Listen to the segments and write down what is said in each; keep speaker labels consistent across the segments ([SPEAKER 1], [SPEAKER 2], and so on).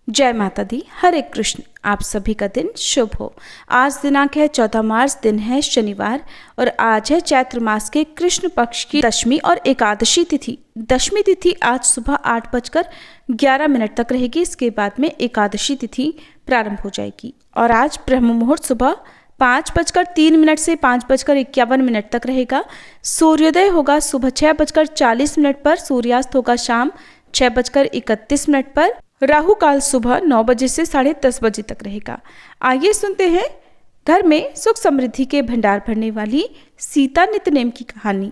[SPEAKER 1] जय माता दी। हरे कृष्ण। आप सभी का दिन शुभ हो। आज दिनांक है 14 मार्च, दिन है शनिवार और आज है चैत्र मास के कृष्ण पक्ष की दशमी और एकादशी तिथि। दशमी तिथि आज सुबह 8:11 तक रहेगी। इसके बाद में एकादशी तिथि प्रारंभ हो जाएगी और आज ब्रह्म मुहूर्त सुबह 5:03 से 5:51 तक रहेगा। सूर्योदय होगा सुबह 6:40 पर, सूर्यास्त होगा शाम 6:31 पर। राहु काल सुबह 9 बजे से 10:30 तक रहेगा। आइए सुनते हैं घर में सुख समृद्धि के भंडार भरने वाली सीता नितनेम की कहानी।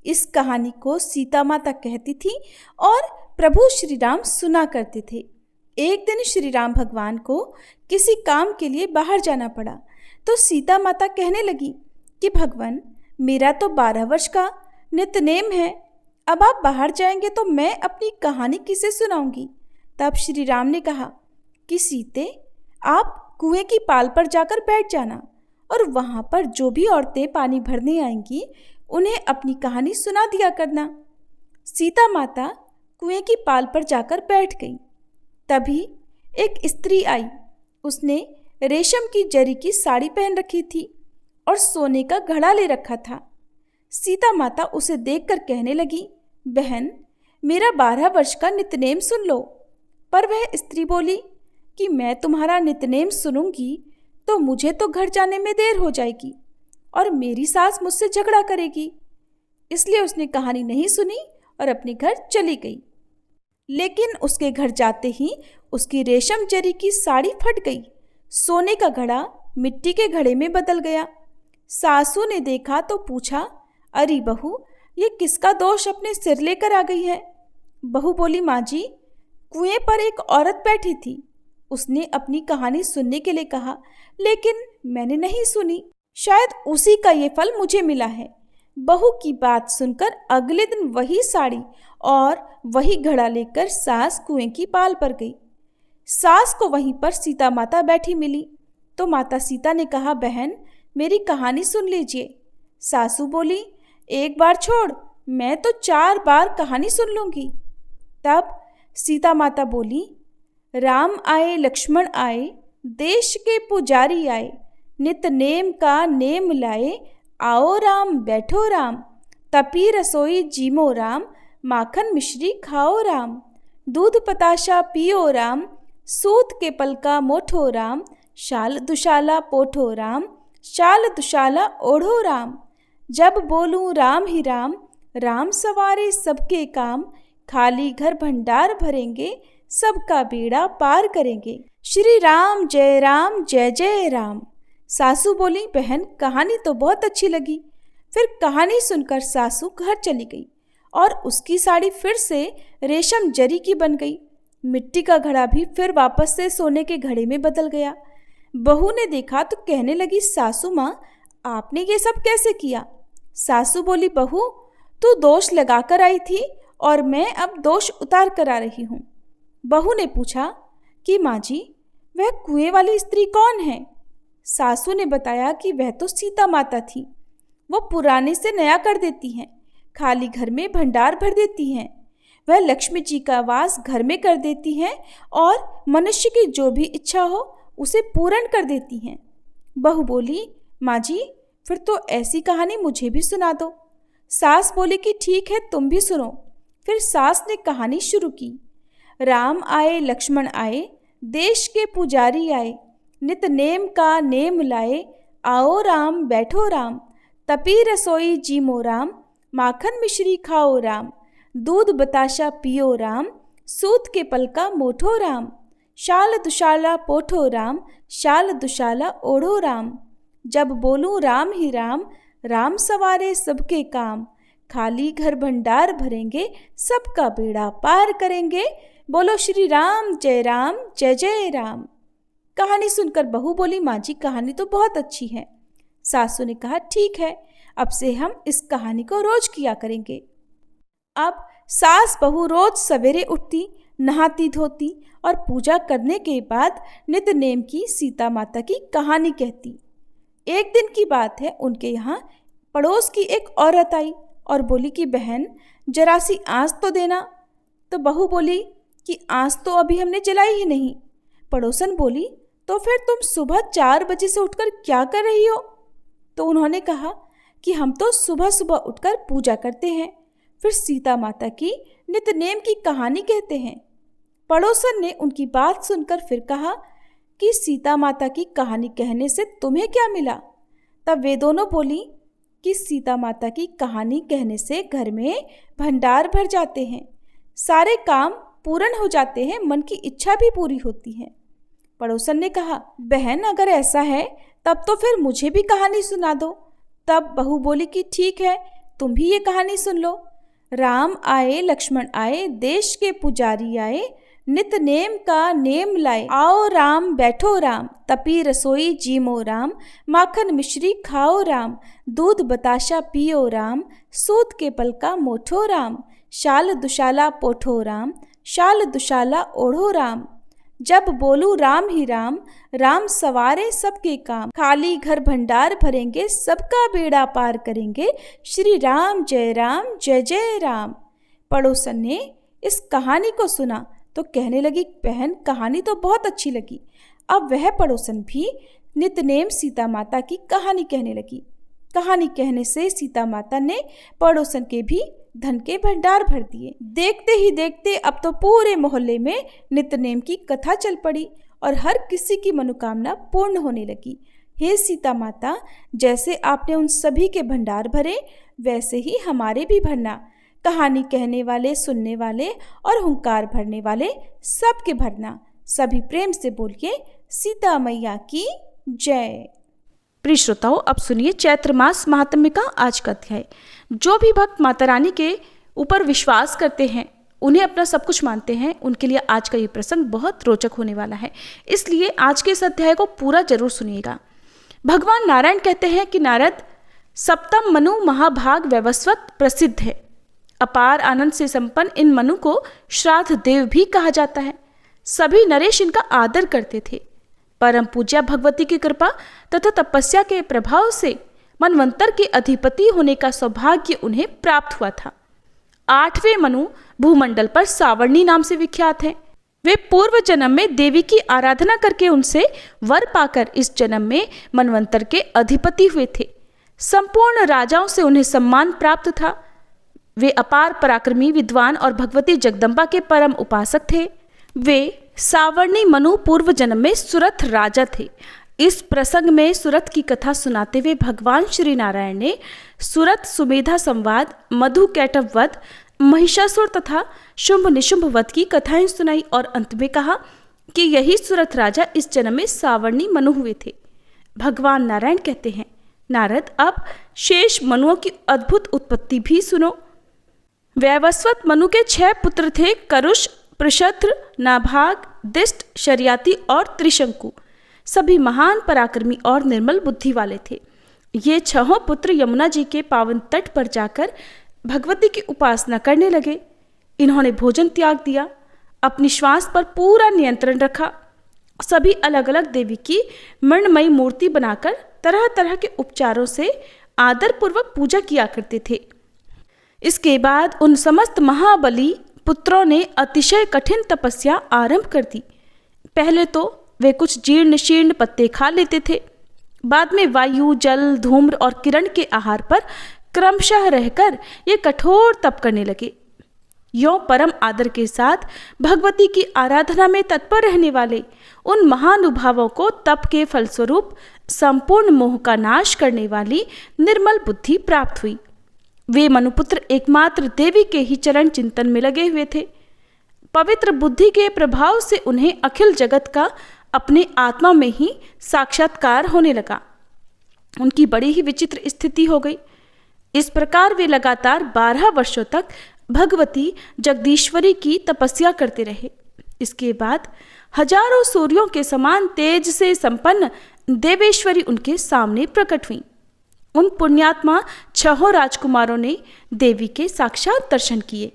[SPEAKER 1] इस कहानी को सीता माता कहती थी और प्रभु श्री राम सुना करते थे। एक दिन श्री राम भगवान को किसी काम के लिए बाहर जाना पड़ा तो सीता माता कहने लगी कि भगवान, मेरा तो 12 वर्ष का नितनेम है, अब आप बाहर जाएंगे तो मैं अपनी कहानी किसे सुनाऊंगी। तब श्री राम ने कहा कि सीते, आप कुएं की पाल पर जाकर बैठ जाना और वहां पर जो भी औरतें पानी भरने आएंगी उन्हें अपनी कहानी सुना दिया करना। सीता माता कुएं की पाल पर जाकर बैठ गई। तभी एक स्त्री आई। उसने रेशम की जरी की साड़ी पहन रखी थी और सोने का घड़ा ले रखा था। सीता माता उसे देखकर कहने लगी, बहन, मेरा 12 वर्ष का नितनेम सुन लो। पर वह स्त्री बोली कि मैं तुम्हारा नितनेम सुनूंगी तो मुझे तो घर जाने में देर हो जाएगी और मेरी सास मुझसे झगड़ा करेगी। इसलिए उसने कहानी नहीं सुनी और अपने घर चली गई। लेकिन उसके घर जाते ही उसकी रेशम जरी की साड़ी फट गई। सोने का घड़ा मिट्टी के घड़े में बदल गया। सासू ने देखा तो पूछा, अरे बहू, ये किसका दोष अपने सिर लेकर आ गई है। बहू बोली, माँ जी, कुएं पर एक औरत बैठी थी। उसने अपनी कहानी सुनने के लिए कहा, लेकिन मैंने नहीं सुनी। शायद उसी का ये फल मुझे मिला है। बहू की बात सुनकर अगले दिन वही साड़ी और वही घड़ा लेकर सास कुएं की पाल पर गई। सास को वहीं पर सीता माता बैठी मिली तो माता सीता ने कहा, बहन, मेरी कहानी सुन लीजिए। सासू बोली, एक बार छोड़, मैं तो 4 बार कहानी सुन लूंगी। तब सीता माता बोली, राम आए लक्ष्मण आए, देश के पुजारी आए, नित नेम का नेम लाए, आओ राम बैठो राम, तपी रसोई जीमो राम, माखन मिश्री खाओ राम, दूध पताशा पियो राम, सूत के पलका मोठो राम, शाल दुशाला पोठो राम, शाल दुशाला ओढ़ो राम, जब बोलूं राम ही राम, राम सवारे सबके काम, खाली घर भंडार भरेंगे, सबका बेड़ा पार करेंगे। श्री राम जय जय राम। सासू बोली, बहन, कहानी तो बहुत अच्छी लगी। फिर कहानी सुनकर सासू घर चली गई और उसकी साड़ी फिर से रेशम जरी की बन गई। मिट्टी का घड़ा भी फिर वापस से सोने के घड़े में बदल गया। बहू ने देखा तो कहने लगी, सासू माँ, आपने ये सब कैसे किया। सासू बोली, बहू, तू दोष लगाकर आई थी और मैं अब दोष उतार कर आ रही हूँ। बहू ने पूछा कि माँ जी, वह कुएं वाली स्त्री कौन है। सासू ने बताया कि वह तो सीता माता थी। वो पुराने से नया कर देती हैं, खाली घर में भंडार भर देती हैं। वह लक्ष्मी जी का वास घर में कर देती हैं और मनुष्य की जो भी इच्छा हो उसे पूर्ण कर देती हैं। बहू बोली, माँ जी, फिर तो ऐसी कहानी मुझे भी सुना दो। सास बोली कि ठीक है, तुम भी सुनो। फिर सास ने कहानी शुरू की। राम आए लक्ष्मण आए, देश के पुजारी आए, नित नेम का नेम लाए, आओ राम बैठो राम, तपी रसोई जीमो राम, माखन मिश्री खाओ राम, दूध बताशा पियो राम, सूत के पलका मोठो राम, शाल दुशाला पोठो राम, शाल दुशाला ओढ़ो राम, जब बोलूं राम ही राम, राम सवारे सबके काम, खाली घर भंडार भरेंगे, सबका बेड़ा पार करेंगे, बोलो श्री राम जय जय राम। कहानी सुनकर बहू बोली, माँ जी, कहानी तो बहुत अच्छी है। सासू ने कहा, ठीक है, अब से हम इस कहानी को रोज किया करेंगे। अब सास बहू रोज सवेरे उठती, नहाती धोती और पूजा करने के बाद नित नेम की सीता माता की कहानी कहती। एक दिन की बात है, उनके यहाँ पड़ोस की एक औरत आई और बोली कि बहन, जरा सी आँच तो देना। तो बहू बोली कि आज तो अभी हमने जलाई ही नहीं। पड़ोसन बोली, तो फिर तुम सुबह 4 बजे से उठकर क्या कर रही हो? तो उन्होंने कहा कि हम तो सुबह सुबह उठकर पूजा करते हैं, फिर सीता माता की नित्यनेम की कहानी कहते हैं। पड़ोसन ने उनकी बात सुनकर फिर कहा कि सीता माता की कहानी कहने से तुम्हें क्या मिला? तब वे दोनों बोली कि सीता माता की कहानी कहने से घर में भंडार भर जाते हैं, सारे काम पूर्ण हो जाते हैं, मन की इच्छा भी पूरी होती है। पड़ोसन ने कहा, बहन अगर ऐसा है तब तो फिर मुझे भी कहानी सुना दो। तब बहू बोली कि ठीक है, तुम भी ये कहानी सुन लो। राम आए लक्ष्मण आए, देश के पुजारी आए, नित नेम का नेम लाए। आओ राम बैठो राम, तपी रसोई जीमो राम, माखन मिश्री खाओ राम, दूध बताशा पियो राम, सूत के पल का मोठो राम, शाल दुशाला पोठो राम, शाल दुशाला ओढ़ो राम। जब बोलू राम ही राम, राम सवारे सबके काम, खाली घर भंडार भरेंगे, सबका बेड़ा पार करेंगे, श्री राम जय जय राम। पड़ोसन ने इस कहानी को सुना तो कहने लगी, बहन कहानी तो बहुत अच्छी लगी। अब वह पड़ोसन भी नित्यनेम सीता माता की कहानी कहने लगी। कहानी कहने से सीता माता ने पड़ोसन के भी धन के भंडार भर दिए। देखते ही देखते अब तो पूरे मोहल्ले में नित्यनेम की कथा चल पड़ी और हर किसी की मनोकामना पूर्ण होने लगी। हे सीता माता, जैसे आपने उन सभी के भंडार भरे, वैसे ही हमारे भी भरना। कहानी कहने वाले, सुनने वाले और हुंकार भरने वाले सबके भरना। सभी प्रेम से बोलिए, सीता मैया की जय। प्रिय श्रोताओ, अब सुनिए चैत्र मास महात्म्य का आज का अध्याय। जो भी भक्त माता रानी के ऊपर विश्वास करते हैं, उन्हें अपना सब कुछ मानते हैं, उनके लिए आज का ये प्रसंग बहुत रोचक होने वाला है। इसलिए आज के इस अध्याय को पूरा जरूर सुनिएगा। भगवान नारायण कहते हैं कि नारद, सप्तम मनु महाभाग वैवस्वत प्रसिद्ध है। अपार आनंद से संपन्न इन मनु को श्राद्ध देव भी कहा जाता है। सभी नरेश इनका आदर करते थे। परम पूज्या भगवती की कृपा तथा तपस्या के प्रभाव से मनवंतर के अधिपति होने का सौभाग्य उन्हें प्राप्त हुआ था। 8वें मनु भूमंडल पर सावर्णी नाम से विख्यात हैं। वे पूर्व जन्म में देवी की आराधना करके उनसे वर पाकर इस जन्म में मनवंतर के अधिपति हुए थे। संपूर्ण राजाओं से उन्हें सम्मान प्राप्त था। वे अपार पराक्रमी, विद्वान और भगवती जगदम्बा के परम उपासक थे। वे सावर्णी मनु पूर्व जन्म में सुरथ राजा थे। इस प्रसंग में सुरथ की कथा सुनाते हुए भगवान श्री नारायण ने सुरथ सुमेधा संवाद, मधु कैटव वध, महिषासुर तथा शुंभ निशुंभ वध की कथाएं सुनाई और अंत में कहा कि यही सुरथ राजा इस जन्म में सावर्णी मनु हुए थे। भगवान नारायण कहते हैं, नारद अब शेष मनुओं की अद्भुत उत्पत्ति भी सुनो। वैवस्वत मनु के 6 पुत्र थे, करुष, प्रशत्र, नाभाग, दिष्ट, शर्याति और त्रिशंकु। सभी महान पराक्रमी और निर्मल बुद्धि वाले थे। ये 6 पुत्र यमुना जी के पावन तट पर जाकर भगवती की उपासना करने लगे। इन्होंने भोजन त्याग दिया, अपनी श्वास पर पूरा नियंत्रण रखा। सभी अलग अलग देवी की मृणमयी मूर्ति बनाकर तरह तरह के उपचारों से आदरपूर्वक पूजा किया करते थे। इसके बाद उन समस्त महाबली पुत्रों ने अतिशय कठिन तपस्या आरंभ कर दी। पहले तो वे कुछ जीर्ण शीर्ण पत्ते खा लेते थे। बाद में वायु, जल, धूम्र और किरण के आहार पर क्रमशः रहकर ये कठोर तप करने लगे। यों परम आदर के साथ भगवती की आराधना में तत्पर रहने वाले उन महानुभावों को तप के फलस्वरूप संपूर्ण मोह का नाश करने वाली निर्मल बुद्धि प्राप्त हुई। वे मनुपुत्र एकमात्र देवी के ही चरण चिंतन में लगे हुए थे। पवित्र बुद्धि के प्रभाव से उन्हें अखिल जगत का अपने आत्मा में ही साक्षात्कार होने लगा। उनकी बड़ी ही विचित्र स्थिति हो गई। इस प्रकार वे लगातार 12 वर्षों तक भगवती जगदीश्वरी की तपस्या करते रहे। इसके बाद हजारों सूर्यों के समान तेज से संपन्न देवेश्वरी उनके सामने प्रकट हुई। उन पुण्यात्मा 6 राजकुमारों ने देवी के साक्षात दर्शन किए।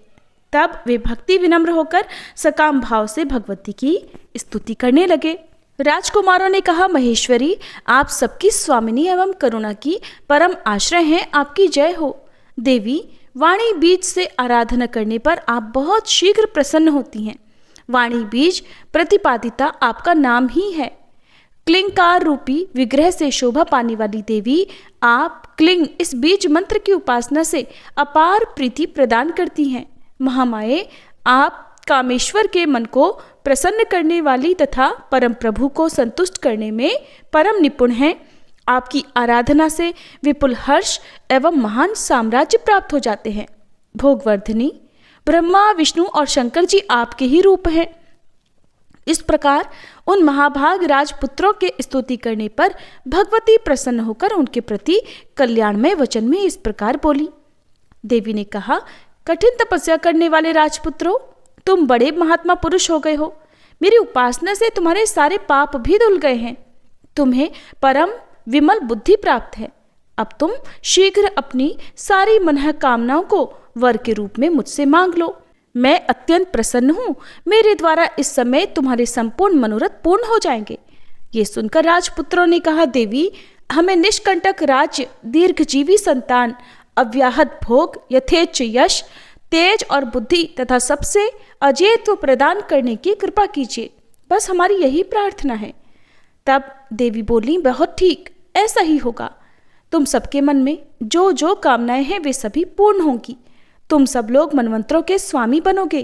[SPEAKER 1] तब वे भक्ति विनम्र होकर सकाम भाव से भगवती की स्तुति करने लगे। राजकुमारों ने कहा, महेश्वरी, आप सबकी स्वामिनी एवं करुणा की परम आश्रय हैं, आपकी जय हो। देवी, वाणी बीज से आराधना करने पर आप बहुत शीघ्र प्रसन्न होती हैं। वाणी बीज प्रतिपादिता आपका नाम ही है। क्लिंकार रूपी विग्रह से शोभा पाने वाली देवी, आप क्लिंग इस बीज मंत्र की उपासना से अपार प्रीति प्रदान करती हैं। महामाये, आप कामेश्वर के मन को प्रसन्न करने वाली तथा परम प्रभु को संतुष्ट करने में परम निपुण हैं। आपकी आराधना से विपुल हर्ष एवं महान साम्राज्य प्राप्त हो जाते हैं। भोगवर्धिनी, ब्रह्मा, विष्णु और शंकर जी आपके ही रूप हैं। इस प्रकार उन महाभाग राजपुत्रों के स्तुति करने पर भगवती प्रसन्न होकर उनके प्रति कल्याणमय वचन में इस प्रकार बोली। देवी ने कहा, कठिन तपस्या करने वाले राजपुत्रों, तुम बड़े महात्मा पुरुष हो गए हो। मेरी उपासना से तुम्हारे सारे पाप भी धुल गए हैं। तुम्हें परम विमल बुद्धि प्राप्त है। अब तुम शीघ्र अपनी सारी मनोकामनाओं को वर के रूप में मुझसे मांग लो। मैं अत्यंत प्रसन्न हूँ। मेरे द्वारा इस समय तुम्हारे संपूर्ण मनोरथ पूर्ण हो जाएंगे। ये सुनकर राजपुत्रों ने कहा, देवी, हमें निष्कंटक राज्य, दीर्घजीवी संतान, अव्याहत भोग, यथेच्छ यश, तेज और बुद्धि तथा सबसे अजेयत्व प्रदान करने की कृपा कीजिए। बस हमारी यही प्रार्थना है। तब देवी बोली, बहुत ठीक, ऐसा ही होगा। तुम सबके मन में जो जो कामनाएं हैं वे सभी पूर्ण होंगी। तुम सब लोग मनवंतरों के स्वामी बनोगे।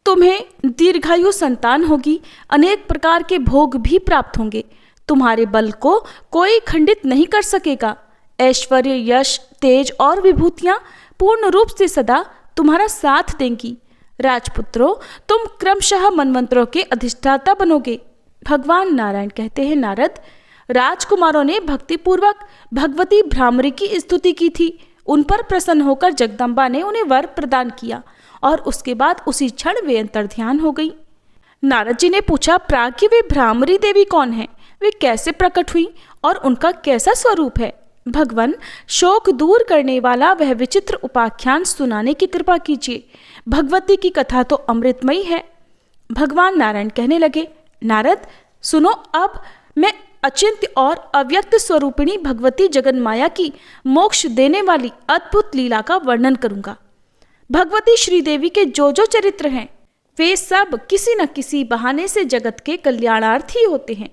[SPEAKER 1] तुम्हें दीर्घायु संतान होगी। अनेक प्रकार के भोग भी प्राप्त होंगे। तुम्हारे बल को कोई खंडित नहीं कर सकेगा। ऐश्वर्य, यश, तेज और विभूतियां पूर्ण रूप से सदा तुम्हारा साथ देंगी। राजपुत्रों, तुम क्रमशः मनवंतरों के अधिष्ठाता बनोगे। भगवान नारायण कहते हैं, नारद, राजकुमारों ने भक्तिपूर्वक भगवती भ्रामरी की स्तुति की थी। उन पर प्रसन्न होकर जगदम्बा ने उन्हें वर प्रदान किया और उसके बाद उसी क्षण वे अंतर्ध्यान हो गई। नारद जी ने पूछा, प्राज्ञ वे भ्रामरी देवी कौन है? वे कैसे प्रकट हुई और उनका कैसा स्वरूप है? भगवान, शोक दूर करने वाला वह विचित्र उपाख्यान सुनाने की कृपा कीजिए। भगवती की कथा तो अमृतमयी है। भगवान नारायण कहने लगे, नारद सुनो, अब मैं अचिंत्य और अव्यक्त स्वरूपिणी भगवती जगन्माया की मोक्ष देने वाली अद्भुत लीला का वर्णन करूंगा। भगवती श्रीदेवी के जो जो चरित्र हैं वे सब किसी न किसी बहाने से जगत के कल्याणार्थी होते हैं।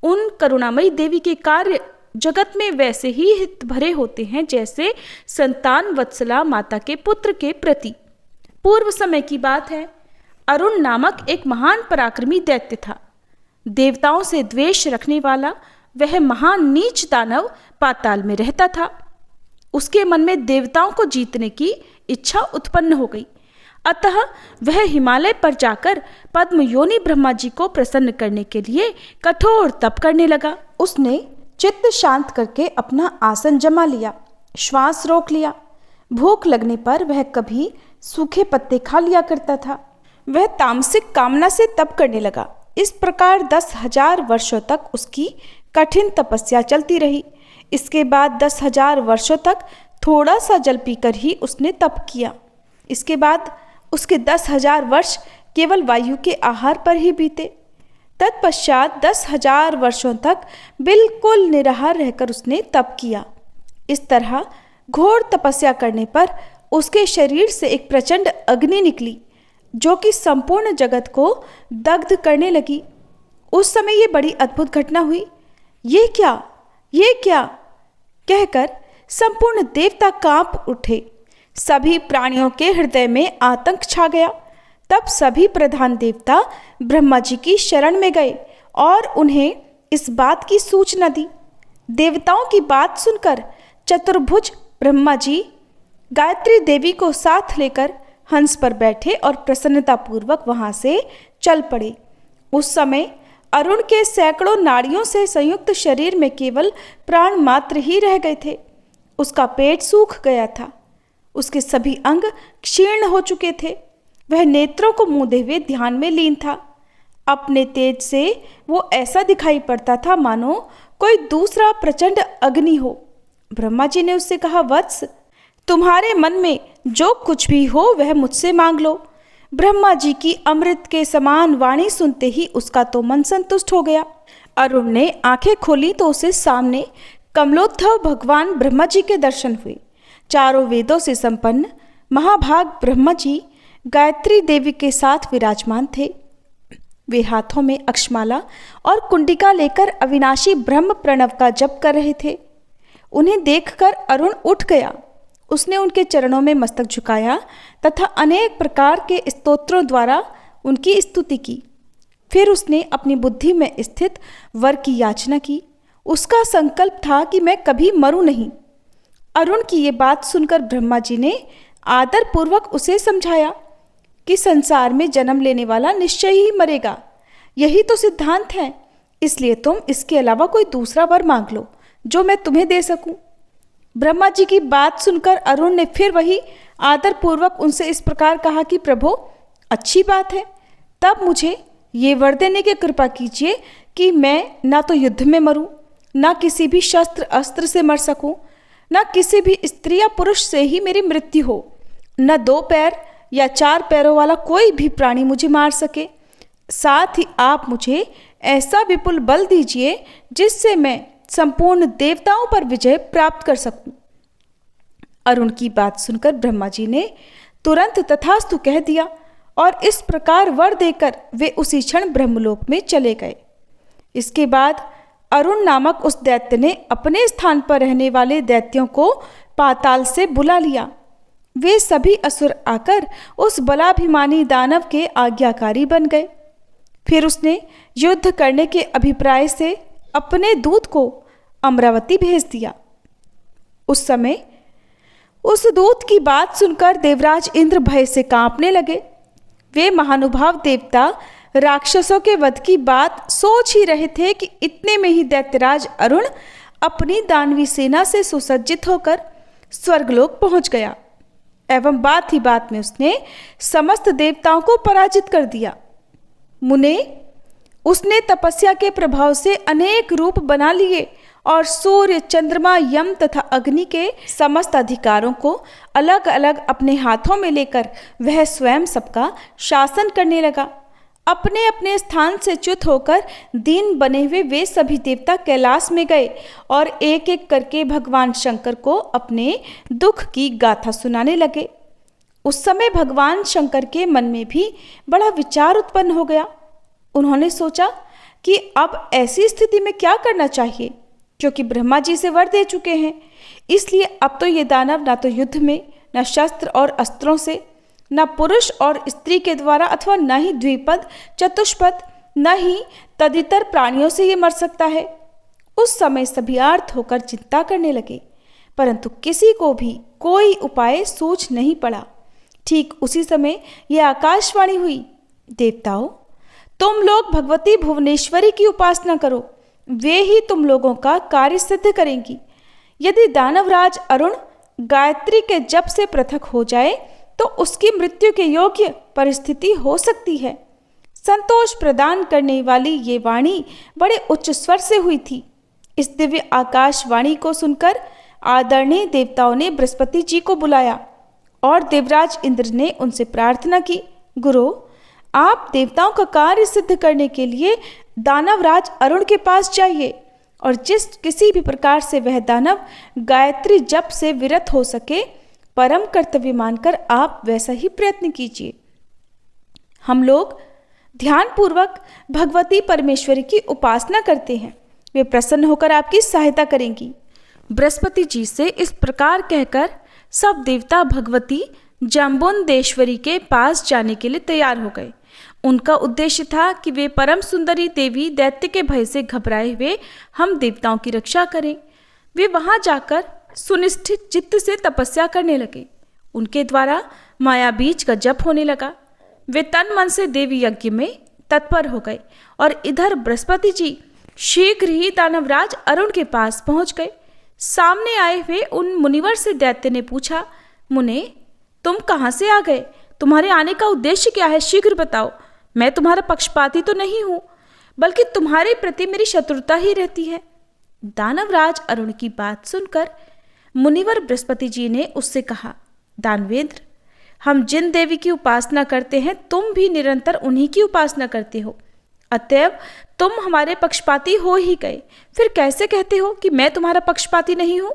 [SPEAKER 1] उन करुणामयी देवी के कार्य जगत में वैसे ही हित भरे होते हैं जैसे संतान वत्सला माता के पुत्र के प्रति। पूर्व समय की बात है, अरुण नामक एक महान पराक्रमी दैत्य था। देवताओं से द्वेष रखने वाला वह महान नीच दानव पाताल में रहता था। उसके मन में देवताओं को जीतने की इच्छा उत्पन्न हो गई। अतः वह हिमालय पर जाकर पद्म योनि ब्रह्मा जी को प्रसन्न करने के लिए कठोर तप करने लगा। उसने चित्त शांत करके अपना आसन जमा लिया, श्वास रोक लिया। भूख लगने पर वह कभी सूखे पत्ते खा लिया करता था। वह तामसिक कामना से तप करने लगा। इस प्रकार 10,000 वर्षों तक उसकी कठिन तपस्या चलती रही। इसके बाद 10,000 वर्षों तक थोड़ा सा जल पीकर ही उसने तप किया। इसके बाद उसके 10,000 वर्ष केवल वायु के आहार पर ही बीते। तत्पश्चात 10,000 वर्षों तक बिल्कुल निराहार रहकर उसने तप किया। इस तरह घोर तपस्या करने पर उसके शरीर से एक प्रचंड अग्नि निकली जो कि संपूर्ण जगत को दग्ध करने लगी। उस समय ये बड़ी अद्भुत घटना हुई। ये क्या कहकर संपूर्ण देवता कांप उठे। सभी प्राणियों के हृदय में आतंक छा गया। तब सभी प्रधान देवता ब्रह्मा जी की शरण में गए और उन्हें इस बात की सूचना दी। देवताओं की बात सुनकर चतुर्भुज ब्रह्मा जी गायत्री देवी को साथ लेकर हंस पर बैठे और प्रसन्नतापूर्वक वहां से चल पड़े। उस समय अरुण के सैकड़ों नाड़ियों से संयुक्त शरीर में केवल प्राण मात्र ही रह गए थे। उसका पेट सूख गया था। उसके सभी अंग क्षीण हो चुके थे। वह नेत्रों को मूंदे हुए ध्यान में लीन था। अपने तेज से वो ऐसा दिखाई पड़ता था मानो कोई दूसरा प्रचंड अग्नि हो। ब्रह्मा जी ने उससे कहा, वत्स, तुम्हारे मन में जो कुछ भी हो वह मुझसे मांग लो। ब्रह्मा जी की अमृत के समान वाणी सुनते ही उसका तो मन संतुष्ट हो गया। अरुण ने आंखें खोली तो उसे सामने कमलोद्भव भगवान ब्रह्मा जी के दर्शन हुए। चारों वेदों से संपन्न महाभाग ब्रह्मा जी गायत्री देवी के साथ विराजमान थे। वे हाथों में अक्षमाला और कुंडिका लेकर अविनाशी ब्रह्म प्रणव का जप कर रहे थे। उन्हें देखकर अरुण उठ गया। उसने उनके चरणों में मस्तक झुकाया तथा अनेक प्रकार के स्तोत्रों द्वारा उनकी स्तुति की। फिर उसने अपनी बुद्धि में स्थित वर की याचना की। उसका संकल्प था कि मैं कभी मरूं नहीं। अरुण की ये बात सुनकर ब्रह्मा जी ने आदरपूर्वक उसे समझाया कि संसार में जन्म लेने वाला निश्चय ही मरेगा, यही तो सिद्धांत है। इसलिए तुम इसके अलावा कोई दूसरा वर मांग लो जो मैं तुम्हें दे सकूं। ब्रह्मा जी की बात सुनकर अरुण ने फिर वही आदरपूर्वक उनसे इस प्रकार कहा कि प्रभु, अच्छी बात है, तब मुझे ये वर देने की कृपा कीजिए कि मैं ना तो युद्ध में मरूं, ना किसी भी शस्त्र अस्त्र से मर सकूं, ना किसी भी स्त्री या पुरुष से ही मेरी मृत्यु हो, न 2 पैर या 4 पैरों वाला कोई भी प्राणी मुझे मार सके। साथ ही आप मुझे ऐसा विपुल बल दीजिए जिससे मैं संपूर्ण देवताओं पर विजय प्राप्त कर सकूं। अरुण की बात सुनकर ब्रह्मा जी ने तुरंत तथास्तु कह दिया और इस प्रकार वर देकर वे उसी क्षण ब्रह्मलोक में चले गए। इसके बाद अरुण नामक उस दैत्य ने अपने स्थान पर रहने वाले दैत्यों को पाताल से बुला लिया। वे सभी असुर आकर उस बलाभिमानी दानव के आज्ञाकारी बन गए। फिर उसने युद्ध करने के अभिप्राय से अपने दूत को अमरावती भेज दिया। उस समय उस दूत की बात सुनकर देवराज इंद्र भय से कांपने लगे। वे महानुभाव देवता राक्षसों के वध की बात सोच ही रहे थे कि इतने में ही दैत्यराज अरुण अपनी दानवी सेना से सुसज्जित होकर स्वर्गलोक पहुंच गया एवं बात ही बात में उसने समस्त देवताओं को पराजित कर दिया। मुने, उसने तपस्या के प्रभाव से अनेक रूप बना लिए और सूर्य, चंद्रमा, यम तथा अग्नि के समस्त अधिकारों को अलग अलग अपने हाथों में लेकर वह स्वयं सबका शासन करने लगा। अपने अपने स्थान से च्युत होकर दीन बने हुए वे सभी देवता कैलाश में गए और एक एक करके भगवान शंकर को अपने दुख की गाथा सुनाने लगे। उस समय भगवान शंकर के मन में भी बड़ा विचार उत्पन्न हो गया। उन्होंने सोचा कि अब ऐसी स्थिति में क्या करना चाहिए, क्योंकि ब्रह्मा जी से वर दे चुके हैं। इसलिए अब तो ये दानव ना तो युद्ध में, न शस्त्र और अस्त्रों से, न पुरुष और स्त्री के द्वारा अथवा न ही द्विपद चतुष्पद, न ही तदितर प्राणियों से ये मर सकता है। उस समय सभी आर्त होकर चिंता करने लगे, परंतु किसी को भी कोई उपाय सूझ नहीं पड़ा। ठीक उसी समय यह आकाशवाणी हुई, देवताओं, तुम लोग भगवती भुवनेश्वरी की उपासना करो, वे ही तुम लोगों का कार्य सिद्ध करेंगी। यदि दानवराज अरुण गायत्री के जप से पृथक हो जाए तो उसकी मृत्यु के योग्य परिस्थिति हो सकती है। संतोष प्रदान करने वाली ये वाणी बड़े उच्च स्वर से हुई थी। इस दिव्य आकाशवाणी को सुनकर आदरणीय देवताओं ने बृहस्पति जी को बुलाया और देवराज इंद्र ने उनसे प्रार्थना की, गुरु, आप देवताओं का कार्य सिद्ध करने के लिए दानवराज अरुण के पास जाइए और जिस किसी भी प्रकार से वह दानव गायत्री जप से विरत हो सके, परम कर्तव्य मानकर आप वैसा ही प्रयत्न कीजिए। हम लोग ध्यानपूर्वक भगवती परमेश्वरी की उपासना करते हैं, वे प्रसन्न होकर आपकी सहायता करेंगी। बृहस्पति जी से इस प्रकार कहकर सब देवता भगवती जम्बुंदेश्वरी के पास जाने के लिए तैयार हो गए। उनका उद्देश्य था कि वे परम सुंदरी देवी दैत्य के भय से घबराए हुए हम देवताओं की रक्षा करें। वे वहां जाकर सुनिष्ठित चित्त से तपस्या करने लगे। उनके द्वारा माया बीज का जप होने लगा। वे तन मन से देवी यज्ञ में तत्पर हो गए और इधर बृहस्पति जी शीघ्र ही दानवराज अरुण के पास पहुंच गए। सामने आए हुए उन मुनिवर से दैत्य ने पूछा, मुने, तुम कहाँ से आ गए? तुम्हारे आने का उद्देश्य क्या है? शीघ्र बताओ। मैं तुम्हारा पक्षपाती तो नहीं हूं, बल्कि तुम्हारे प्रति मेरी शत्रुता ही रहती है। दानवराज अरुण की बात सुनकर मुनिवर बृहस्पति जी ने उससे कहा, दानवेंद्र, हम जिन देवी की उपासना करते हैं तुम भी निरंतर उन्हीं की उपासना करते हो, अतएव तुम हमारे पक्षपाती हो ही गए। फिर कैसे कहते हो कि मैं तुम्हारा पक्षपाती नहीं हूं?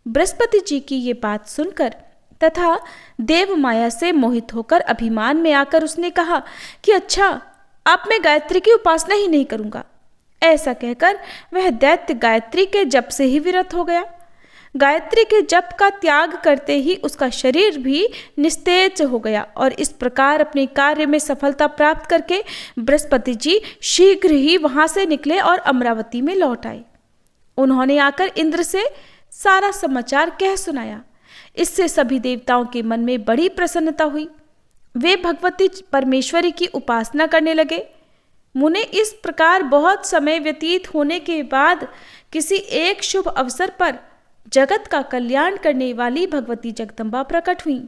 [SPEAKER 1] बृहस्पति जी की ये बात सुनकर तथा देव माया से मोहित होकर अभिमान में आकर उसने कहा कि अच्छा, अब मैं गायत्री की उपासना ही नहीं करूंगा। ऐसा कहकर वह दैत्य गायत्री के जप से ही विरत हो गया। गायत्री के जप का त्याग करते ही उसका शरीर भी निस्तेज हो गया और इस प्रकार अपने कार्य में सफलता प्राप्त करके बृहस्पति जी शीघ्र ही वहां से निकले और अमरावती में लौट आए। उन्होंने आकर इंद्र से सारा समाचार कह सुनाया। इससे सभी देवताओं के मन में बड़ी प्रसन्नता हुई। वे भगवती परमेश्वरी की उपासना करने लगे। मुने इस प्रकार बहुत समय व्यतीत होने के बाद किसी एक शुभ अवसर पर जगत का कल्याण करने वाली भगवती जगदम्बा प्रकट हुई।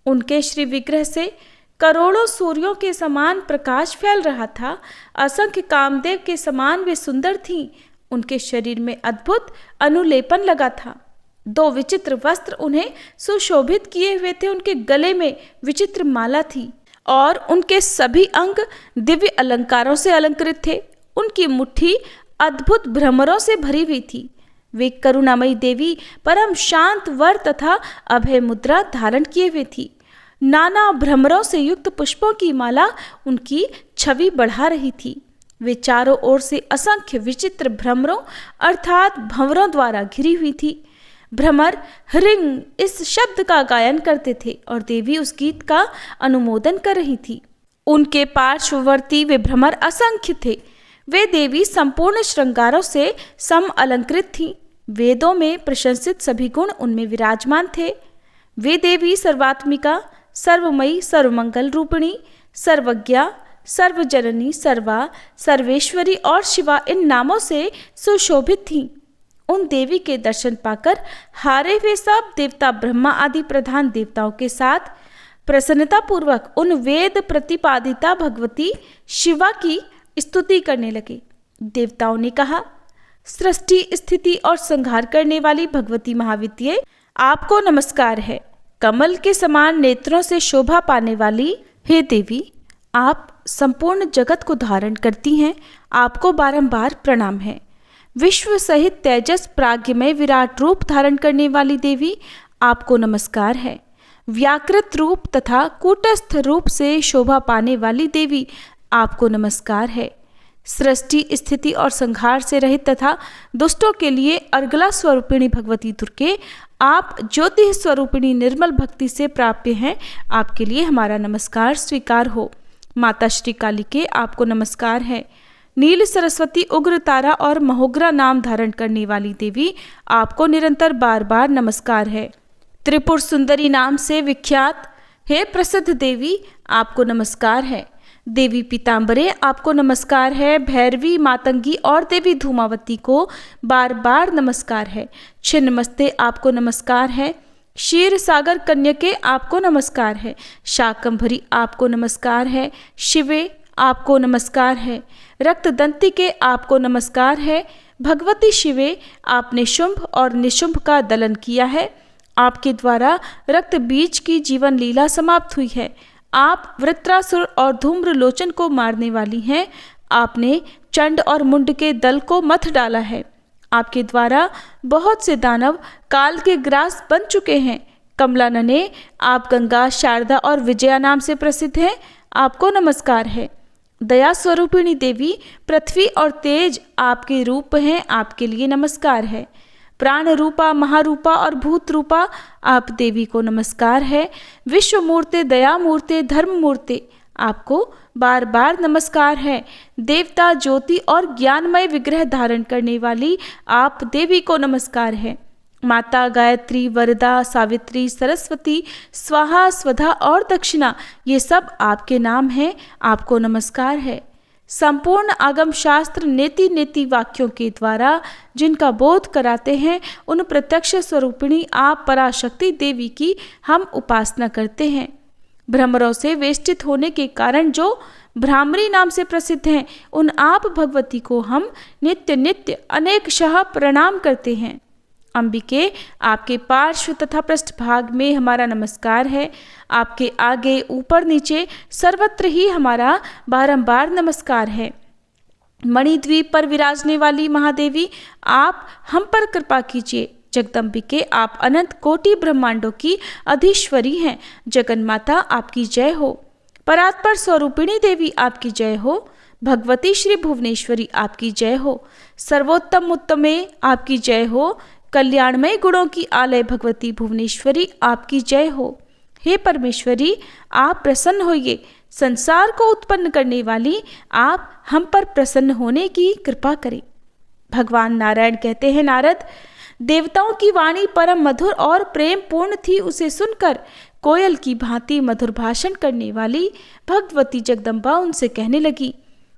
[SPEAKER 1] उनके श्री विग्रह से करोड़ों सूर्यों के समान प्रकाश फैल रहा था। असंख्य कामदेव के समान वे सुंदर थीं। उनके शरीर में अद्भुत अनुलेपन लगा था। 2 विचित्र वस्त्र उन्हें सुशोभित किए हुए थे। उनके गले में विचित्र माला थी और उनके सभी अंग दिव्य अलंकारों से अलंकृत थे। उनकी मुट्ठी अद्भुत भ्रमरों से भरी हुई थी। वे करुणामयी देवी परम शांत वर तथा अभय मुद्रा धारण किए हुए थी। नाना भ्रमरों से युक्त पुष्पों की माला उनकी छवि बढ़ा रही थी। वे चारों ओर से असंख्य विचित्र भ्रमरों अर्थात भंवरों द्वारा घिरी हुई थी। भ्रमर हृंग इस शब्द का गायन करते थे और देवी उस गीत का अनुमोदन कर रही थी। उनके पार्श्ववर्ती वे भ्रमर असंख्य थे। वे देवी संपूर्ण श्रृंगारों से सम अलंकृत थीं। वेदों में प्रशंसित सभी गुण उनमें विराजमान थे। वे देवी सर्वात्मिका, सर्वमयी, सर्वमंगल रूपिणी, सर्वज्ञा, सर्वजननी, सर्वा, सर्वेश्वरी और शिवा इन नामों से सुशोभित थीं। उन देवी के दर्शन पाकर हारे हुए सब देवता ब्रह्मा आदि प्रधान देवताओं के साथ प्रसन्नता पूर्वक उन वेद प्रतिपादिता भगवती शिवा की स्तुति करने लगे। देवताओं ने कहा, सृष्टि स्थिति और संहार करने वाली भगवती महाविद्ये आपको नमस्कार है। कमल के समान नेत्रों से शोभा पाने वाली हे देवी, आप संपूर्ण जगत को धारण करती हैं। आपको बारंबार प्रणाम है। विश्व सहित तेजस प्राज्ञमय विराट रूप धारण करने वाली देवी, आपको नमस्कार है। व्याकृत रूप तथा कूटस्थ रूप से शोभा पाने वाली देवी, आपको नमस्कार है। सृष्टि स्थिति और संहार से रहित तथा दुष्टों के लिए अर्गला स्वरूपिणी भगवती दुर्गे, आप ज्योति स्वरूपिणी निर्मल भक्ति से प्राप्य हैं। आपके लिए हमारा नमस्कार स्वीकार हो। माता श्री काली के आपको नमस्कार है। नील सरस्वती, उग्र तारा और महोग्रा नाम धारण करने वाली देवी, आपको निरंतर बार बार नमस्कार है। त्रिपुर सुंदरी नाम से विख्यात हे प्रसिद्ध देवी, आपको नमस्कार है। देवी पीताम्बरे, आपको नमस्कार है। भैरवी, मातंगी और देवी धूमावती को बार बार नमस्कार है। छिन्नमस्ते, आपको नमस्कार है। क्षीर सागर कन्यके, आपको नमस्कार है। शाकंभरी, आपको नमस्कार है। शिवे, आपको नमस्कार है। रक्तदंती के, आपको नमस्कार है। भगवती शिवे, आपने शुंभ और निशुंभ का दलन किया है। आपके द्वारा रक्त बीज की जीवन लीला समाप्त हुई है। आप वृत्रासुर और धूम्र लोचन को मारने वाली हैं। आपने चंड और मुंड के दल को मथ डाला है। आपके द्वारा बहुत से दानव काल के ग्रास बन चुके हैं। कमलानने, आप गंगा, शारदा और विजया नाम से प्रसिद्ध हैं। आपको नमस्कार है। दया स्वरूपिणी देवी, पृथ्वी और तेज आपके रूप हैं। आपके लिए नमस्कार है। प्राण रूपा, महारूपा और भूत रूपा, आप देवी को नमस्कार है। विश्व मूर्ते, दया मूर्ते, धर्म मूर्ते, आपको बार बार नमस्कार है। देवता, ज्योति और ज्ञानमय विग्रह धारण करने वाली आप देवी को नमस्कार है। माता गायत्री, वरदा, सावित्री, सरस्वती, स्वाहा, स्वधा और दक्षिणा, ये सब आपके नाम हैं। आपको नमस्कार है। संपूर्ण आगम शास्त्र नेति नेति वाक्यों के द्वारा जिनका बोध कराते हैं, उन प्रत्यक्ष स्वरूपिणी आप पराशक्ति देवी की हम उपासना करते हैं। भ्रमरों से वेष्टित होने के कारण जो भ्रामरी नाम से प्रसिद्ध हैं, उन आप भगवती को हम नित्य नित्य अनेकशः प्रणाम करते हैं। अंबिके, आपके पार्श्व तथा पृष्ठभाग में हमारा नमस्कार है। आपके आगे, ऊपर, नीचे सर्वत्र ही हमारा बारंबार नमस्कार है। मणिद्वीप पर विराजने वाली महादेवी, आप हम पर कृपा कीजिए। जगदम्बिके, आप अनंत कोटि ब्रह्मांडों की अधीश्वरी हैं। जगन्माता, आपकी जय हो। परात्पर स्वरूपिणी देवी आपकी जय हो। भगवती श्री भुवनेश्वरी आपकी जय हो। सर्वोत्तम उत्तमे आपकी जय हो। कल्याणमय गुणों की आलय भगवती भुवनेश्वरी आपकी जय हो। हे परमेश्वरी, आप प्रसन्न होइए। संसार को उत्पन्न करने वाली आप हम पर प्रसन्न होने की कृपा करें। भगवान नारायण कहते हैं, नारद, देवताओं की वाणी परम मधुर और प्रेम पूर्ण थी। उसे सुनकर कोयल की भांति मधुर भाषण करने वाली भगवती जगदम्बा उनसे कहने लगी,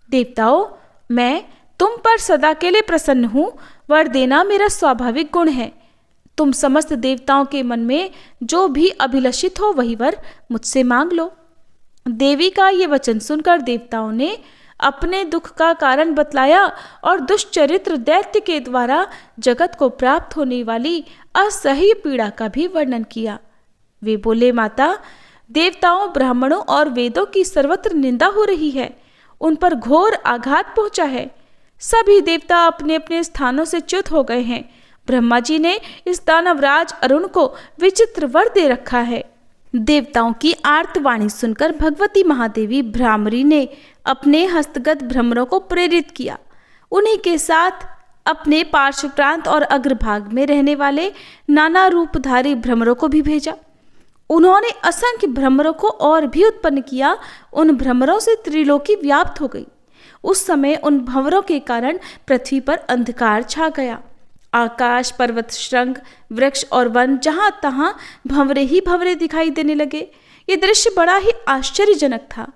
[SPEAKER 1] देवताओं, मैं तुम पर सदा के लिए प्रसन्न हूँ। वर देना मेरा स्वाभाविक गुण है। तुम समस्त देवताओं के मन में जो भी अभिलषित हो वही वर मुझसे मांग लो। देवी का ये वचन सुनकर देवताओं ने अपने दुख का कारण बतलाया और दुष्चरित्र दैत्य के द्वारा जगत को प्राप्त होने वाली असह्य पीड़ा का भी वर्णन किया। वे बोले, माता, देवताओं, ब्राह्मणों और वेदों की सर्वत्र निंदा हो रही है। उन पर घोर आघात पहुंचा है। सभी देवता अपने अपने स्थानों से च्युत हो गए हैं। ब्रह्मा जी ने इस दानवराज अरुण को विचित्र वर दे रखा है। देवताओं की आर्तवाणी सुनकर भगवती महादेवी भ्रामरी ने अपने हस्तगत भ्रमरों को प्रेरित किया। उन्हीं के साथ अपने पार्श्व प्रांत और अग्रभाग में रहने वाले नाना रूपधारी भ्रमरों को भी भेजा। उन्होंने असंख्य भ्रमरों को और भी उत्पन्न किया। उन भ्रमरों से त्रिलोकी व्याप्त हो गई। उस समय उन भंवरों के कारण पृथ्वी पर अंधकार छा गया। आकाश, पर्वत, श्रृंग, वृक्ष और वन, जहां तहां भंवरे ही भंवरे दिखाई देने लगे। ये दृश्य बड़ा ही आश्चर्यजनक था।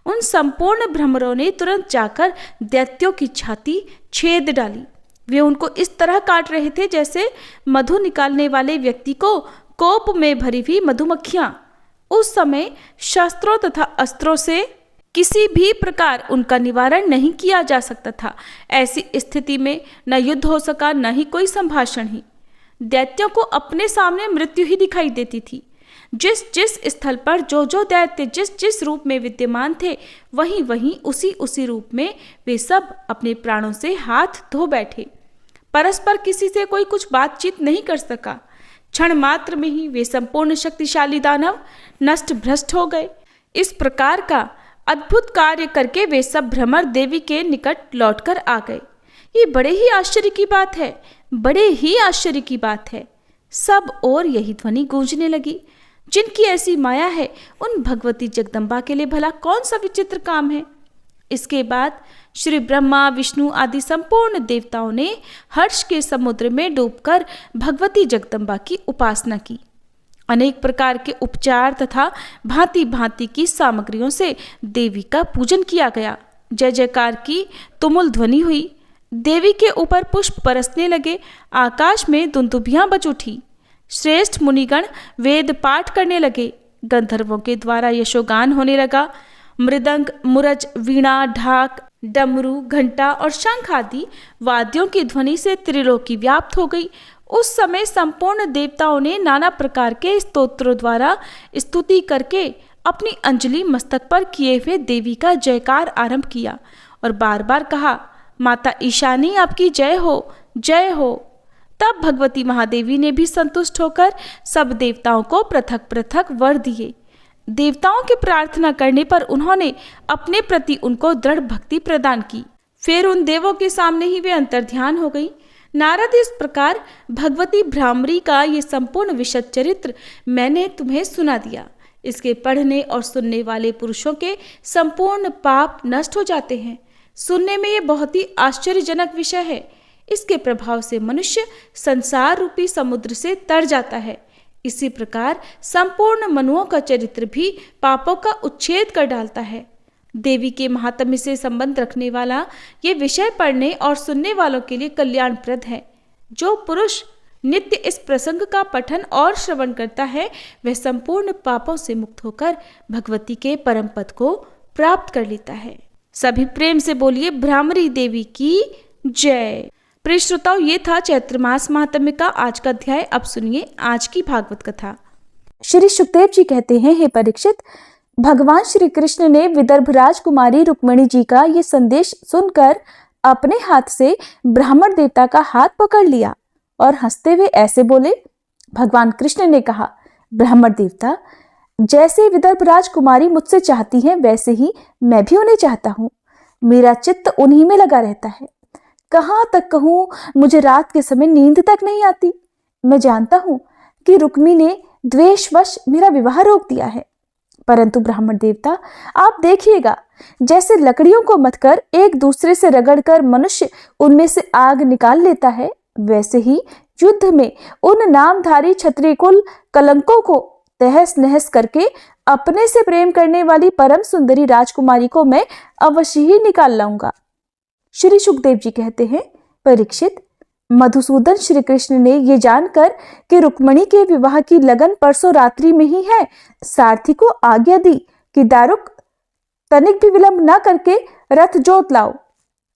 [SPEAKER 1] उन संपूर्ण भ्रमरों ने तुरंत जाकर दैत्यों की छाती छेद डाली। वे उनको इस तरह काट रहे थे जैसे मधु निकालने वाले व्यक्ति को कोप में भरी हुई मधुमक्खियां। उस समय शस्त्रों तथा अस्त्रों से किसी भी प्रकार उनका निवारण नहीं किया जा सकता था। ऐसी स्थिति में न युद्ध हो सका, न ही कोई संभाषण ही। दैत्यों को अपने सामने मृत्यु ही दिखाई देती थी। जिस जिस स्थल पर जो जो दैत्य जिस जिस रूप में विद्यमान थे, वहीं वहीं उसी उसी रूप में वे सब अपने प्राणों से हाथ धो बैठे। परस्पर किसी से कोई कुछ बातचीत नहीं कर सका। क्षण मात्र में ही वे संपूर्ण शक्तिशाली दानव नष्ट भ्रष्ट हो गए। इस प्रकार का अद्भुत कार्य करके वे सब भ्रमर देवी के निकट लौटकर आ गए। ये बड़े ही आश्चर्य की बात है, बड़े ही आश्चर्य की बात है। सब और यही ध्वनि गूंजने लगी, जिनकी ऐसी माया है उन भगवती जगदम्बा के लिए भला कौन सा विचित्र काम है। इसके बाद श्री ब्रह्मा, विष्णु आदि संपूर्ण देवताओं ने हर्ष के समुद्र में डूबकर भगवती जगदम्बा की उपासना की। अनेक प्रकार के उपचार तथा भांति भांति की सामग्रियों से देवी का पूजन किया गया। जय जयकार की तुमुल ध्वनि हुई। देवी के ऊपर पुष्प बरसने लगे। आकाश में दुंदुभियां बज उठी। श्रेष्ठ मुनिगण वेद पाठ करने लगे। गंधर्वों के द्वारा यशोगान होने लगा। मृदंग, मुरज, वीणा, ढाक, डमरू, घंटा और शंख आदि वाद्यों की ध्वनि से त्रिलोकी व्याप्त हो गई। उस समय संपूर्ण देवताओं ने नाना प्रकार के स्तोत्रों द्वारा स्तुति करके अपनी अंजलि मस्तक पर किए हुए देवी का जयकार आरंभ किया और बार बार कहा, माता ईशानी आपकी जय हो, जय हो। तब भगवती महादेवी ने भी संतुष्ट होकर सब देवताओं को पृथक पृथक वर दिए। देवताओं के प्रार्थना करने पर उन्होंने अपने प्रति उनको दृढ़ भक्ति प्रदान की। फिर उन देवों के सामने ही वे अंतर्ध्यान हो गई। नारद, इस प्रकार भगवती भ्रामरी का ये संपूर्ण विशद चरित्र मैंने तुम्हें सुना दिया। इसके पढ़ने और सुनने वाले पुरुषों के संपूर्ण पाप नष्ट हो जाते हैं। सुनने में ये बहुत ही आश्चर्यजनक विषय है। इसके प्रभाव से मनुष्य संसार रूपी समुद्र से तर जाता है। इसी प्रकार संपूर्ण मनुओं का चरित्र भी पापों का उच्छेद कर डालता है। देवी के महात्म्य से संबंध रखने वाला ये विषय पढ़ने और सुनने वालों के लिए कल्याणप्रद है। जो पुरुष नित्य इस प्रसंग का पठन और श्रवण करता है, वह संपूर्ण पापों से मुक्त होकर भगवती के परम पद को प्राप्त कर लेता है। सभी प्रेम से बोलिए भ्रामरी देवी की जय। प्रिय श्रोताओं, ये था चैत्र मास महात्म्य का आज का अध्याय। अब सुनिए आज की भागवत कथा। श्री सुखदेव जी कहते हैं, हे परीक्षित, भगवान श्री कृष्ण ने विदर्भ राजकुमारी रुक्मिणी जी का ये संदेश सुनकर अपने हाथ से ब्राह्मण देवता का हाथ पकड़ लिया और हंसते हुए ऐसे बोले। भगवान कृष्ण ने कहा, ब्राह्मण देवता, जैसे विदर्भ राजकुमारी मुझसे चाहती हैं वैसे ही मैं भी उन्हें चाहता हूँ। मेरा चित्त उन्हीं में लगा रहता है। कहाँ तक कहूँ, मुझे रात के समय नींद तक नहीं आती। मैं जानता हूँ कि रुक्मी ने द्वेषवश मेरा विवाह रोक दिया है, परंतु ब्राह्मण देवता, आप देखिएगा, जैसे लकड़ियों को मथकर एक दूसरे से रगड़कर मनुष्य उनमें से आग निकाल लेता है, वैसे ही युद्ध में उन नामधारी क्षत्रिय कुल कलंकों को तहस नहस करके अपने से प्रेम करने वाली परम सुंदरी राजकुमारी को मैं अवश्य ही निकाल लाऊंगा। श्री सुखदेव जी कहते हैं, परीक्षित, मधुसूदन श्री कृष्ण ने ये जानकर कि रुक्मणी के विवाह की लगन परसों रात्रि में ही है, सारथी को आज्ञा दी कि दारुक तनिक भी विलंब न करके रथ जोत लाओ।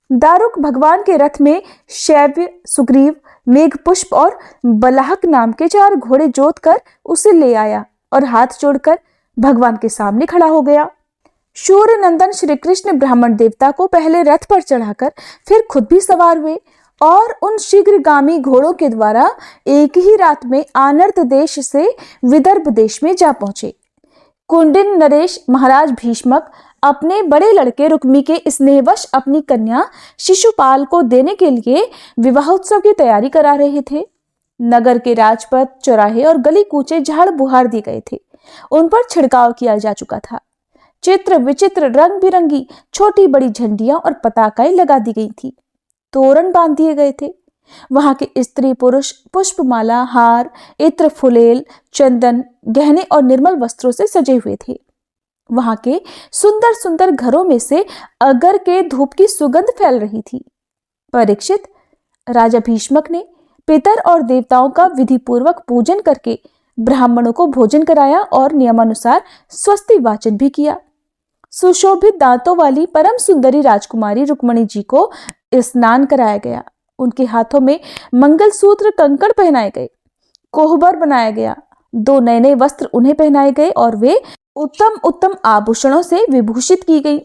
[SPEAKER 1] दारुक भगवान के रथ में शैव्य, सुग्रीव, मेघपुष्प और बलाहक नाम के 4 घोड़े जोत कर उसे ले आया और हाथ जोड़कर भगवान के सामने खड़ा हो गया। शूर नंदन श्री कृष्ण ब्राह्मण देवता को पहले रथ पर चढ़ाकर फिर खुद भी सवार हुए और उन शीघ्रगामी घोड़ों के द्वारा एक ही रात में आनर्त देश से विदर्भ देश में जा पहुंचे। कुंडिन नरेश महाराज भीष्मक अपने बड़े लड़के रुक्मी के स्नेहवश अपनी कन्या शिशुपाल को देने के लिए विवाहोत्सव की तैयारी करा रहे थे। नगर के राजपथ, चौराहे और गली कूचे झाड़ बुहार दिए गए थे। उन पर छिड़काव किया जा चुका था। चित्र विचित्र रंग बिरंगी छोटी बड़ी झंडियां और पताकाएं लगा दी गई थी। तोरण बांध दिए गए थे। वहां के स्त्री पुरुष पुष्पमाला, हार, इत्र, फुलेल, चंदन, गहने और निर्मल वस्त्रों से सजे हुए थे। वहां के सुंदर सुंदर घरों में से अगर के धूप की सुगंध फैल रही थी। परीक्षित, राजा भीष्मक ने पितर और देवताओं का विधि पूर्वक पूजन करके ब्राह्मणों को भोजन कराया और नियमानुसार स्वस्ति वाचन भी किया। सुशोभित दांतों वाली परम सुंदरी राजकुमारी रुक्मणी जी को स्नान कराया गया। उनके हाथों में मंगलसूत्र, कंकड़ पहनाए गए, कोहबर बनाया गया। 2 नए नए वस्त्र उन्हें पहनाए गए और वे उत्तम उत्तम आभूषणों से विभूषित की गई।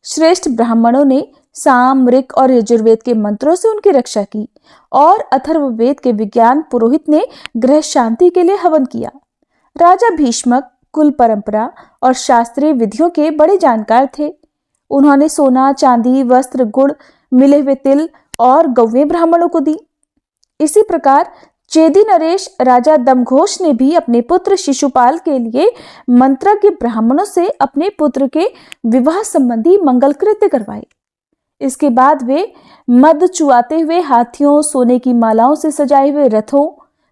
[SPEAKER 1] श्रेष्ठ ब्राह्मणों ने साम, ऋक और यजुर्वेद के मंत्रों से उनकी रक्षा की और अथर्ववेद के विज्ञान पुरोहित ने गृह शांति के लिए हवन किया। राजा भीष्मक कुल परंपरा और शास्त्रीय विधियों के बड़े जानकार थे। उन्होंने सोना, चांदी, वस्त्र, गुड़, मिले हुए तिल और गौवें ब्राह्मणों को दी। इसी प्रकार चेदी नरेश राजा दमघोष ने भी अपने पुत्र शिशुपाल के लिए मंत्रज्ञ ब्राह्मणों से अपने पुत्र के विवाह संबंधी मंगल कृत्य करवाए। इसके बाद वे मद चुआते हुए हाथियों, सोने की मालाओं से सजाए हुए रथों,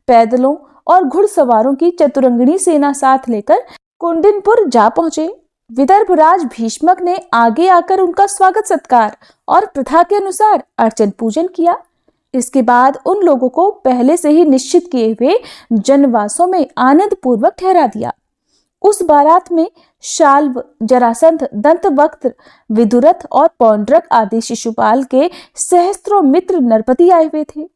[SPEAKER 1] पैदलों और घुड़सवारों की चतुरंगिणी सेना साथ लेकर कुंडिनपुर जा पहुंचे। विदर्भराज भीष्मक ने आगे आकर उनका स्वागत सत्कार और प्रथा के अनुसार अर्चन पूजन किया। इसके बाद उन लोगों को पहले से ही निश्चित किए हुए जनवासों में आनंद पूर्वक ठहरा दिया। उस बारात में शाल्व, जरासंध, दंतवक्त्र, विदुरथ और पौंड्रक आदि शिशुपाल के सहस्त्रों मित्र नरपति आए हुए थे।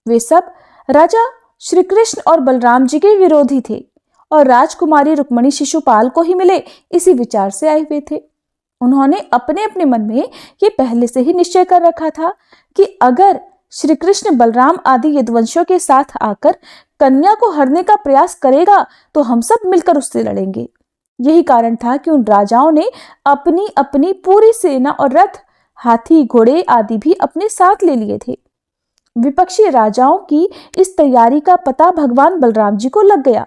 [SPEAKER 1] वे सब राजा श्री कृष्ण और बलराम जी के विरोधी थे और राजकुमारी रुक्मणी शिशुपाल को ही मिले इसी विचार से आए हुए थे। उन्होंने अपने अपने मन में ये पहले से ही निश्चय कर रखा था कि अगर श्री कृष्ण बलराम आदि यदुवंशियों के साथ आकर कन्या को हरने का प्रयास करेगा तो हम सब मिलकर उससे लड़ेंगे। यही कारण था कि उन राजाओं ने अपनी अपनी पूरी सेना और रथ, हाथी, घोड़े आदि भी अपने साथ ले लिए थे। विपक्षी राजाओं की इस तैयारी का पता भगवान बलराम जी को लग गया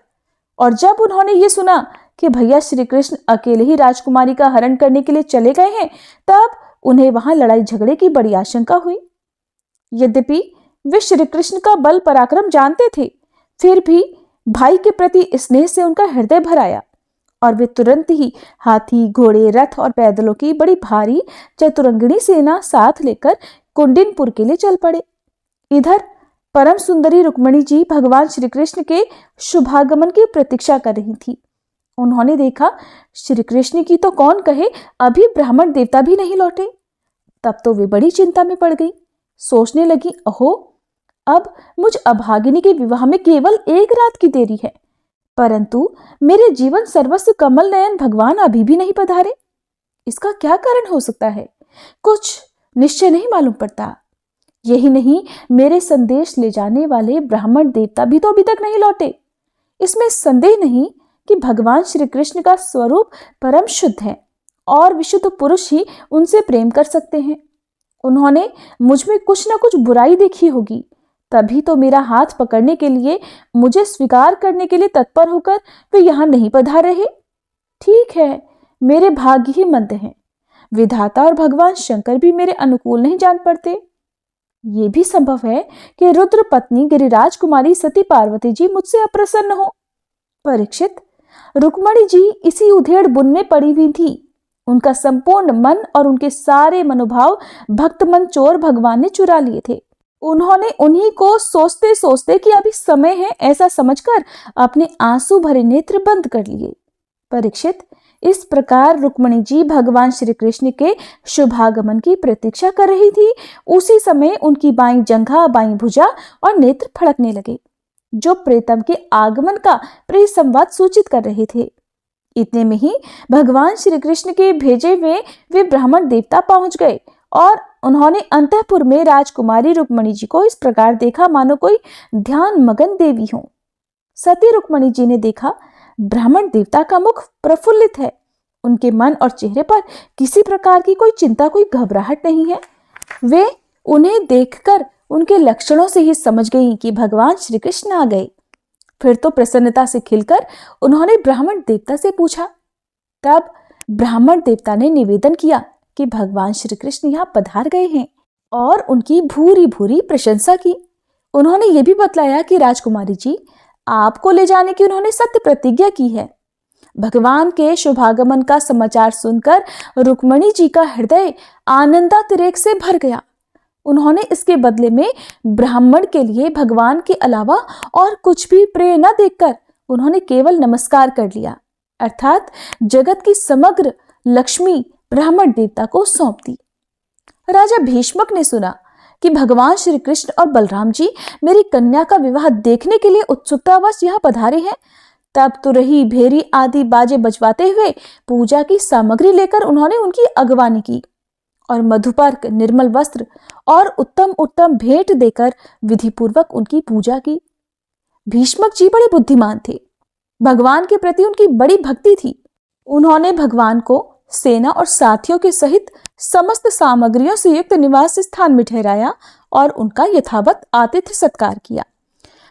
[SPEAKER 1] और जब उन्होंने ये सुना कि भैया श्री कृष्ण अकेले ही राजकुमारी का हरण करने के लिए चले गए हैं, तब उन्हें वहां लड़ाई झगड़े की बड़ी आशंका हुई। यद्यपि वे श्री कृष्ण का बल पराक्रम जानते थे, फिर भी भाई के प्रति स्नेह से उनका हृदय भर आया और वे तुरंत ही हाथी, घोड़े, रथ और पैदलों की बड़ी भारी चतुरंगिणी सेना साथ लेकर कुंडिनपुर के लिए चल पड़े। इधर परम सुंदरी रुक्मणी जी भगवान श्री कृष्ण के शुभागमन की प्रतीक्षा कर रही थी। उन्होंने देखा श्री कृष्ण की तो कौन कहे, अभी ब्राह्मण देवता भी नहीं लौटे। तब तो वे बड़ी चिंता में पड़ गई। सोचने लगी, अहो, अब मुझ अभागिनी के विवाह में केवल 1 रात की देरी है, परंतु मेरे जीवन सर्वस्व कमल नयन भगवान अभी भी नहीं पधारे। इसका क्या कारण हो सकता है? कुछ निश्चय नहीं मालूम पड़ता। यही नहीं, मेरे संदेश ले जाने वाले ब्राह्मण देवता भी तो अभी तक नहीं लौटे। इसमें संदेह नहीं कि भगवान श्री कृष्ण का स्वरूप परम शुद्ध है और विशुद्ध पुरुष ही उनसे प्रेम कर सकते हैं। उन्होंने मुझ में कुछ न कुछ बुराई देखी होगी, तभी तो मेरा हाथ पकड़ने के लिए, मुझे स्वीकार करने के लिए तत्पर होकर वे यहाँ नहीं पधार रहे। ठीक है, मेरे भाग्य ही मंद हैं। विधाता और भगवान शंकर भी मेरे अनुकूल नहीं जान पड़ते। ये भी संभव है कि रुद्र पत्नी गिरिराज कुमारी सती पार्वती जी मुझसे अप्रसन्न हो। परीक्षित, रुक्मणी जी इसी उधेड़ बुन में पड़ी हुई थी। उनका संपूर्ण मन और उनके सारे मनोभाव भक्त मन चोर भगवान ने चुरा लिए थे। उन्होंने उन्हीं को सोचते सोचते कि अभी समय है ऐसा समझकर अपने आंसू भरे नेत्र बंद कर लिए। परीक्षित, इस प्रकार रुक्मणी जी भगवान श्री कृष्ण के शुभागमन की प्रतीक्षा कर रही थी। उसी समय उनकी बाईं जंघा, बाईं भुजा और नेत्र फड़कने लगे, जो प्रेतम के आगमन का प्रिय संवाद सूचित कर रहे थे। इतने में ही भगवान श्री कृष्ण के भेजे हुए वे ब्राह्मण देवता पहुंच गए और उन्होंने अंतःपुर में राजकुमारी रुक्मणी जी को इस प्रकार देखा मानो कोई ध्यान मगन देवी हो। सती रुक्मणी जी ने देखा ब्राह्मण देवता का मुख प्रफुल्लित है, उनके मन और चेहरे पर किसी प्रकार की कोई चिंता, कोई घबराहट नहीं है। वे उन्हें देखकर उनके लक्षणों से ही समझ गई कि भगवान श्री कृष्ण आ गए। फिर तो प्रसन्नता से खिलकर उन्होंने ब्राह्मण देवता से पूछा। तब ब्राह्मण देवता ने निवेदन किया कि भगवान श्री कृष्ण यहाँ पधार गए हैं और उनकी भूरी भूरी प्रशंसा की। उन्होंने ये भी बतलाया कि राजकुमारी जी, आपको ले जाने की उन्होंने सत्य प्रतिज्ञा की है। भगवान के शुभागमन का समाचार सुनकर रुक्मणी जी का हृदय आनंदातिरेक से भर गया। उन्होंने इसके बदले में ब्राह्मण के लिए भगवान के अलावा और कुछ भी प्रिय न देखकर उन्होंने केवल नमस्कार कर लिया, अर्थात जगत की समग्र लक्ष्मी ब्राह्मण देवता को सौंप दी। राजा भीष्मक ने सुना कि भगवान श्री कृष्ण और बलराम जी मेरी कन्या का विवाह देखने के लिए उत्सुकतावश यहाँ पधारे हैं। तब तुरही, भेरी आदि बाजे बजवाते हुए पूजा की सामग्री लेकर उन्होंने उनकी अगवानी की और मधुपर्क, निर्मल वस्त्र और उत्तम उत्तम भेंट देकर विधि पूर्वक उनकी पूजा की। भीष्मक जी बड़े बुद्धिमान थे। भगवान के प्रति उनकी बड़ी भक्ति थी। उन्होंने भगवान को सेना और साथियों के सहित समस्त सामग्रियों से युक्त निवास स्थान में ठहराया और उनका यथावत आतिथ्य सत्कार किया।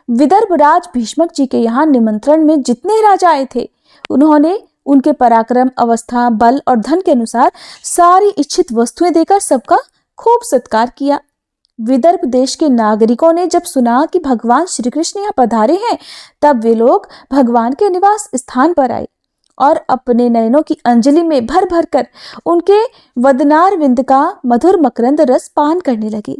[SPEAKER 1] विदर्भ राज भीष्मक जी के यहाँ निमंत्रण में जितने राजा आए थे, उन्होंने उनके पराक्रम, अवस्था, बल और धन के अनुसार सारी इच्छित वस्तुएं देकर सबका खूब सत्कार किया। विदर्भ देश के नागरिकों ने जब सुना कि भगवान श्री कृष्ण यहाँ पधारे हैं, तब वे लोग भगवान के निवास स्थान पर आए और अपने नयनों की अंजलि में भर भर कर उनके वदनार विंद का मधुर मकरंद रस पान करने लगे।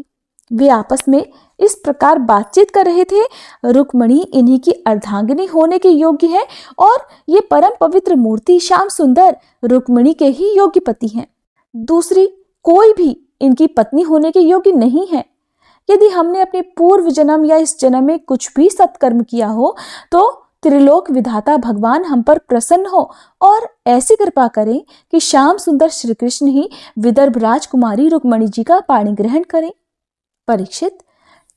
[SPEAKER 1] वे आपस में इस प्रकार बातचीत कर रहे थे, रुक्मणी इन्हीं की अर्धांगिनी होने के योग्य है और ये परम पवित्र मूर्ति श्याम सुंदर रुक्मणी के ही योग्य पति हैं। दूसरी कोई भी इनकी पत्नी होने के योग्य नहीं है। यदि हमने अपने पूर्व जन्म या इस जन्म में कुछ भी सत्कर्म किया हो तो त्रिलोक विधाता भगवान हम पर प्रसन्न हो और ऐसी कृपा करें कि श्याम सुंदर श्री कृष्ण ही विदर्भ राजकुमारी रुक्मणी जी का पाणी ग्रहण करें। परीक्षित,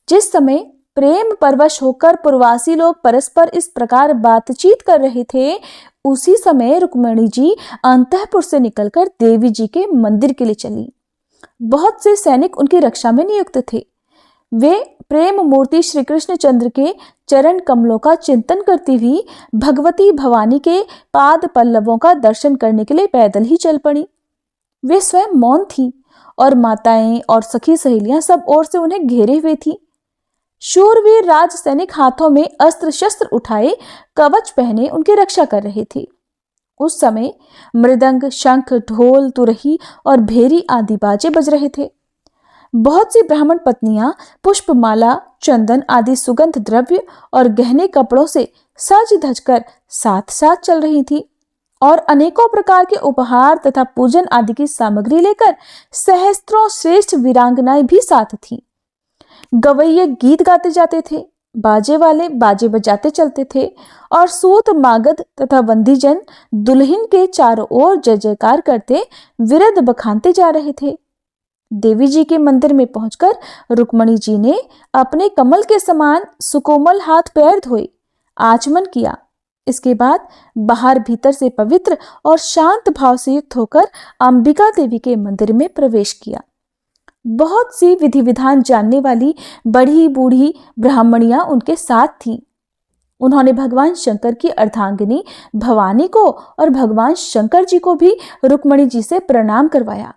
[SPEAKER 1] जिस समय प्रेम परवश होकर पूर्वासी लोग परस्पर इस प्रकार बातचीत कर रहे थे, उसी समय रुक्मणी जी अंतःपुर से निकलकर देवी जी के मंदिर के लिए चली। बहुत से सैनिक उनकी रक्षा में नियुक्त थे। वे प्रेम मूर्ति श्री कृष्ण चंद्र के चरण कमलों का चिंतन करती हुई भगवती भवानी के पाद पल्लवों का दर्शन करने के लिए पैदल ही चल पड़ी। वे स्वयं मौन थी और माताएं और सखी सहेलियां सब ओर से उन्हें घेरे हुए थी। शूरवीर राज सैनिक हाथों में अस्त्र शस्त्र उठाए, कवच पहने उनकी रक्षा कर रहे थे। उस समय मृदंग, शंख, ढोल, तुरही और भेरी आदि बाजे बज रहे थे। बहुत सी ब्राह्मण पत्नियां पुष्पमाला, चंदन आदि सुगंध द्रव्य और गहने कपड़ों से सज धज कर साथ साथ चल रही थी और अनेकों प्रकार के उपहार तथा पूजन आदि की सामग्री लेकर सहस्त्रों श्रेष्ठ वीरांगनाएं भी साथ थीं। गवैये गीत गाते जाते थे, बाजे वाले बाजे बजाते चलते थे और सूत, मागध तथा बंदीजन दुल्हन के चारों ओर जय जयकार करते विरद बखानते जा रहे थे। देवी जी के मंदिर में पहुंचकर रुक्मणी जी ने अपने कमल के समान सुकोमल हाथ पैर धोए, आचमन किया, इसके बाद बाहर भीतर से पवित्र और शांत भाव से युक्त होकर अंबिका देवी के मंदिर में प्रवेश किया। बहुत सी विधि विधान जानने वाली बड़ी बूढ़ी ब्राह्मणियां उनके साथ थीं। उन्होंने भगवान शंकर की अर्धांगिनी भवानी को और भगवान शंकर जी को भी रुक्मणी जी से प्रणाम करवाया।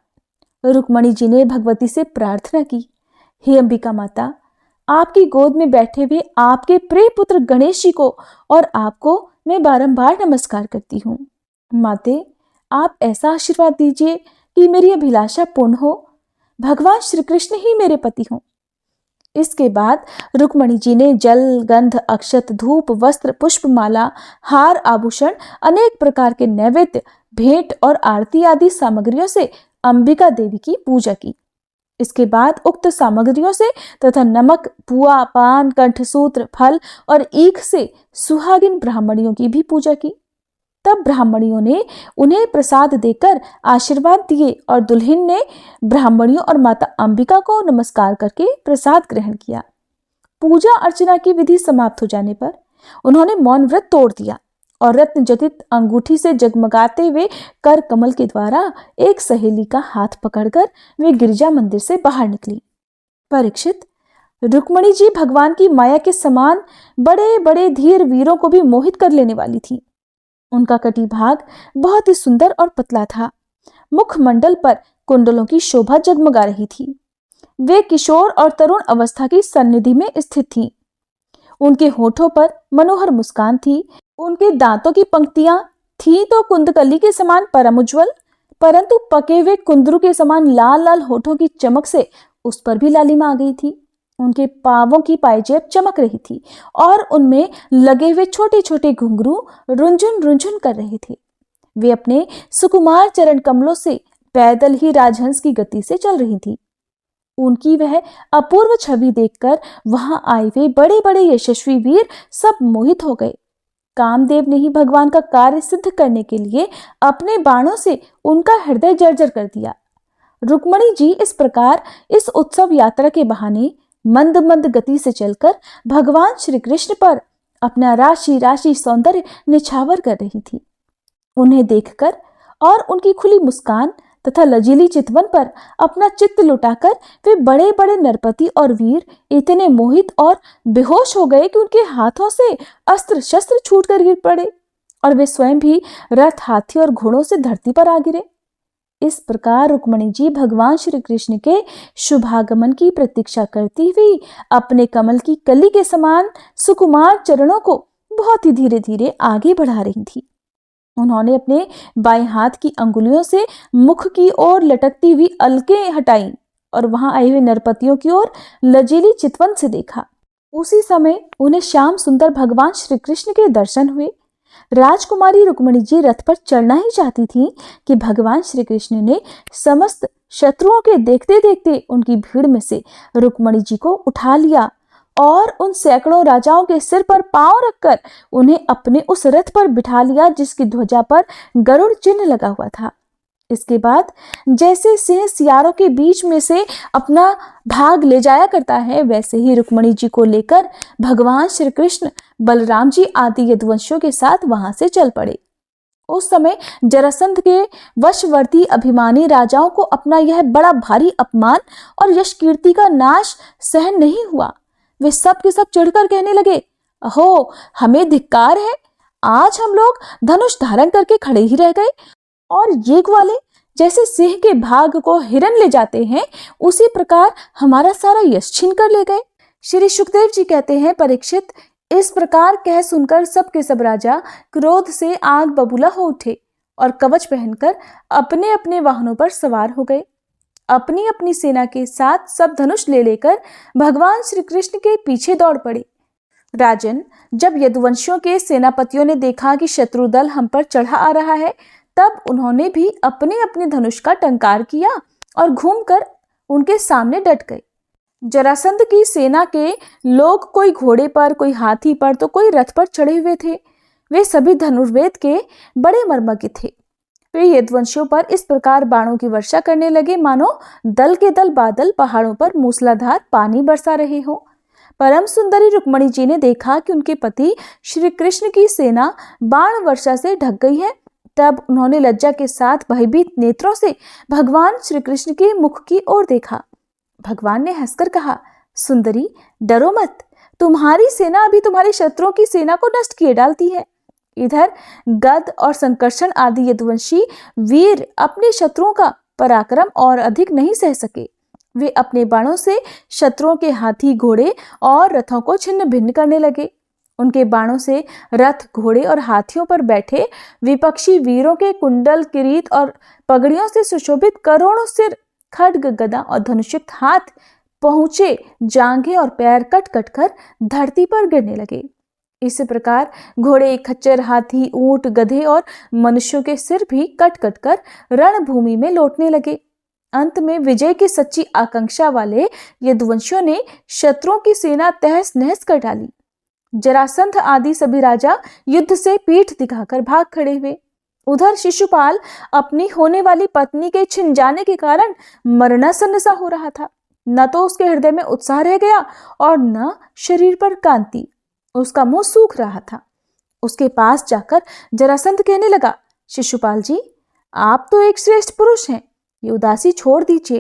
[SPEAKER 1] रुक्मणी जी ने भगवती से प्रार्थना की, हे अंबिका माता, आपकी गोद में बैठे हुए आपके प्रिय पुत्र गणेश जी को और आपको मैं बारंबार नमस्कार करती हूँ। माते, आप ऐसा आशीर्वाद दीजिए कि मेरी अभिलाषा पूर्ण हो। भगवान श्री कृष्ण ही मेरे पति हों। इसके बाद रुक्मणी जी ने जल, गंध, अक्षत, धूप, वस्त्र, पुष्पमाला, हार, आभूषण, अनेक प्रकार के नैवेद्य, भेंट और आरती आदि सामग्रियों से अंबिका देवी की पूजा की। इसके बाद उक्त सामग्रियों से तथा नमक, पुआ, पान, कंठसूत्र, फल और ईख से सुहागिन ब्राह्मणियों की भी पूजा की। तब ब्राह्मणियों ने उन्हें प्रसाद देकर आशीर्वाद दिए और दुल्हन ने ब्राह्मणियों और माता अंबिका को नमस्कार करके प्रसाद ग्रहण किया। पूजा अर्चना की विधि समाप्त हो जाने पर उन्होंने मौन व्रत तोड़ दिया और रत्न जटित अंगूठी से जगमगाते हुए कर कमल के द्वारा एक सहेली का हाथ पकड़कर वे गिरजा मंदिर से बाहर निकली। परीक्षित, रुक्मणी जी भगवान की माया के समान बड़े बड़े धीर वीरों को भी मोहित कर लेने वाली थी। उनका कटिभाग बहुत ही सुंदर और पतला था। मुखमंडल पर कुंडलों की शोभा जगमगा रही थी। वे किशोर और तरुण अवस्था की सन्निधि में स्थित थीं। उनके होठों पर मनोहर मुस्कान थी। उनके दांतों की पंक्तियां थी तो कुंदकली के समान परम उज्ज्वल, परंतु पके हुए कुंदरू के समान लाल लाल होठों की चमक से उस पर भी लालिमा आ गई थी। उनके पांवों की पायजेब चमक रही थी और उनमें लगे हुए छोटे छोटे घुंघरू रुंझुन रुंझुन कर रहे थे। वे अपने सुकुमार चरण कमलों से पैदल ही राजहंस की गति से चल रही थी। उनकी वह अपूर्व छवि देखकर वहां आए हुए बड़े बड़े यशस्वी वीर सब मोहित हो गए। कामदेव ने ही भगवान का कार्य सिद्ध करने के लिए अपने बाणों से उनका हृदय जर्जर कर दिया। रुक्मणी जी इस प्रकार इस उत्सव यात्रा के बहाने मंद मंद गति से चलकर भगवान श्री कृष्ण पर अपना राशि राशि सौंदर्य निछावर कर रही थी। उन्हें देखकर और उनकी खुली मुस्कान तथा लजीली चितवन पर अपना चित्त लुटाकर वे बड़े बड़े नरपति और वीर इतने मोहित और बेहोश हो गए कि उनके हाथों से अस्त्र शस्त्र छूटकर गिर पड़े और वे स्वयं भी रथ, हाथी और घोड़ों से धरती पर आ गिरे। इस प्रकार रुक्मणी जी भगवान श्री कृष्ण के शुभागमन की प्रतीक्षा करती हुई अपने कमल की कली के समान सुकुमार चरणों को बहुत ही धीरे धीरे आगे बढ़ा रही थी। उन्होंने अपने बाएं हाथ की अंगुलियों से मुख की ओर लटकती हुई अलकें हटाई और वहां आए हुए नरपतियों की ओर लजीली चितवन से देखा। उसी समय उन्हें श्याम सुंदर भगवान श्री कृष्ण के दर्शन हुए। राजकुमारी रुक्मणी जी रथ पर चढ़ना ही चाहती थीं कि भगवान श्री कृष्ण ने समस्त शत्रुओं के देखते देखते उनकी भीड़ में से रुक्मणी जी को उठा लिया और उन सैकड़ों राजाओं के सिर पर पांव रखकर उन्हें अपने उस रथ पर बिठा लिया जिसकी ध्वजा पर गरुड़ चिन्ह लगा हुआ था। इसके बाद जैसे सिंह सियारों के बीच में से अपना भाग ले जाया करता है, वैसे ही रुक्मणी जी को लेकर भगवान श्री कृष्ण बलराम जी आदि यदुवंशियों के साथ वहां से चल पड़े। उस समय जरासंध के वशवर्ती अभिमानी राजाओं को अपना यह बड़ा भारी अपमान और यश कीर्ति का नाश सहन नहीं हुआ। वे सब के सब चिढ़कर कहने लगे, अहो हमें धिक्कार है, आज हम लोग धनुष धारण करके खड़े ही रह गए और ये ग्वाले जैसे सिंह के भाग को हिरन ले जाते हैं उसी प्रकार हमारा सारा यश छीन कर ले गए। श्री सुखदेव जी कहते हैं, परीक्षित, इस प्रकार कह सुनकर सब के सब राजा क्रोध से आग बबूला हो उठे और कवच पहनकर अपने अपने वाहनों पर सवार हो गए। अपनी अपनी सेना के साथ सब धनुष ले लेकर भगवान श्री कृष्ण के पीछे दौड़ पड़े। राजन, जब यदुवंशियों के सेनापतियों ने देखा कि शत्रु दल हम पर चढ़ा आ रहा है, तब उन्होंने भी अपने अपने धनुष का टंकार किया और घूमकर उनके सामने डट गए। जरासंध की सेना के लोग कोई घोड़े पर, कोई हाथी पर तो कोई रथ पर चढ़े हुए थे। वे सभी धनुर्वेद के बड़े मर्मज्ञ थे। वे यदुवंशियों पर इस प्रकार बाणों की वर्षा करने लगे मानो दल के दल बादल पहाड़ों पर मूसलाधार पानी बरसा रहे हो। परम सुंदरी रुक्मणी जी ने देखा कि उनके पति श्री कृष्ण की सेना बाण वर्षा से ढक गई है। तब उन्होंने लज्जा के साथ भयभीत नेत्रों से भगवान श्री कृष्ण के मुख की ओर देखा। भगवान ने हंसकर कहा, सुंदरी डरो मत, तुम्हारी सेना अभी तुम्हारे शत्रुओं की सेना को नष्ट किए डालती है। इधर गद और संकर्षण आदि यदुवंशी वीर अपने शत्रुओं का पराक्रम और अधिक नहीं सह सके। वे अपने बाणों से शत्रुओं के हाथी, घोड़े और रथों को छिन्न भिन्न करने लगे। उनके बाणों से रथ, घोड़े और हाथियों पर बैठे विपक्षी वीरों के कुंडल, किरीट और पगड़ियों से सुशोभित करोड़ों सिर, खड्ग, गदा और धनुषयुक्त हाथ, पहुंचे जांघें और पैर कट कट कर धरती पर गिरने लगे। इस प्रकार घोड़े, खच्चर, हाथी, ऊंट, गधे और मनुष्यों के सिर भी कट कट कर रणभूमि में लौटने लगे। अंत में विजय की सच्ची आकांक्षा वाले यदुवंशियों ने शत्रुओं की सेना तहस नहस कर डाली। जरासंध आदि सभी राजा युद्ध से पीठ दिखाकर भाग खड़े हुए। उधर शिशुपाल अपनी होने वाली पत्नी के छिन जाने के कारण मरणासन्न सा हो रहा था। न तो उसके हृदय में उत्साह रह गया और न शरीर पर कांति। उसका मुंह सूख रहा था। उसके पास जाकर जरासंध कहने लगा, शिशुपाल जी, आप तो एक श्रेष्ठ पुरुष हैं, ये उदासी छोड़ दीजिए।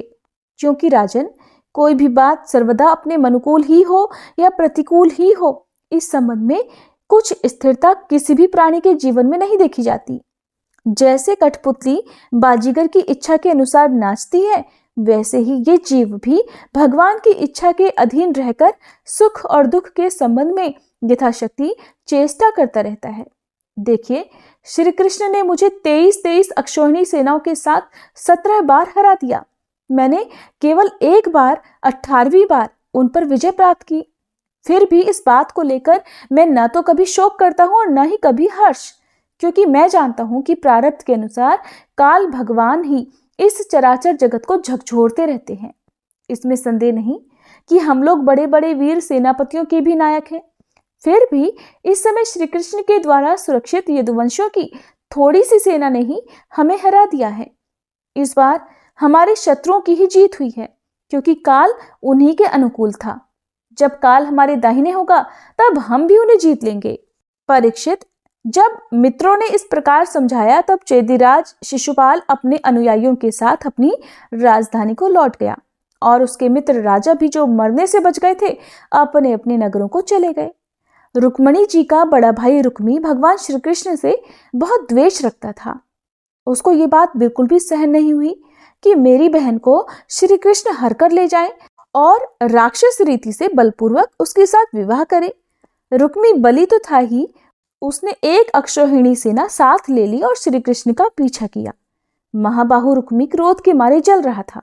[SPEAKER 1] क्योंकि राजन, कोई भी बात सर्वदा अपने अनुकूल ही हो या प्रतिकूल ही हो, इस संबंध में कुछ स्थिरता किसी भी प्राणी के जीवन में नहीं देखी जाती। जैसे कठपुतली बाजीगर की इच्छा के अनुसार नाचती है, वैसे ही ये जीव भी भगवान की इच्छा के अधीन रहकर सुख और दुख के संबंध में यथाशक्ति चेष्टा करता रहता है। देखिए, श्री कृष्ण ने मुझे 23 अक्षौहिणी सेनाओं के साथ 17 बार हरा दिया। मैंने केवल एक बार 18वीं बार उन पर विजय प्राप्त की। फिर भी इस बात को लेकर मैं न तो कभी शोक करता हूं और न ही कभी हर्ष, क्योंकि मैं जानता हूं कि प्रारब्ध के अनुसार काल भगवान ही इस चराचर जगत को झकझोरते रहते हैं। इसमें संदेह नहीं कि हम लोग बड़े बड़े वीर सेनापतियों के भी नायक हैं। फिर भी इस समय श्री कृष्ण के द्वारा सुरक्षित यदुवंशियों की थोड़ी सी सेना ने ही हमें हरा दिया है। इस बार हमारे शत्रुओं की ही जीत हुई है, क्योंकि काल उन्हीं के अनुकूल था। जब काल हमारे दाहिने होगा, तब हम भी उन्हें जीत लेंगे। परीक्षित, जब मित्रों ने इस प्रकार समझाया, तब चेदिराज शिशुपाल अपने अनुयायियों के साथ अपनी राजधानी को लौट गया और उसके मित्र राजा भी, जो मरने से बच गए थे, अपने अपने नगरों को चले गए। रुक्मणी जी का बड़ा भाई रुक्मी भगवान श्री कृष्ण से बहुत द्वेष रखता था। उसको ये बात बिल्कुल भी सहन नहीं हुई कि मेरी बहन को श्री कृष्ण हर कर ले जाए और राक्षस रीति से बलपूर्वक उसके साथ विवाह करे। रुक्मी बलि तो था ही, उसने एक अक्षौहिणी सेना साथ ले ली और श्री कृष्ण का पीछा किया। महाबाहु रुक्मी क्रोध के मारे जल रहा था।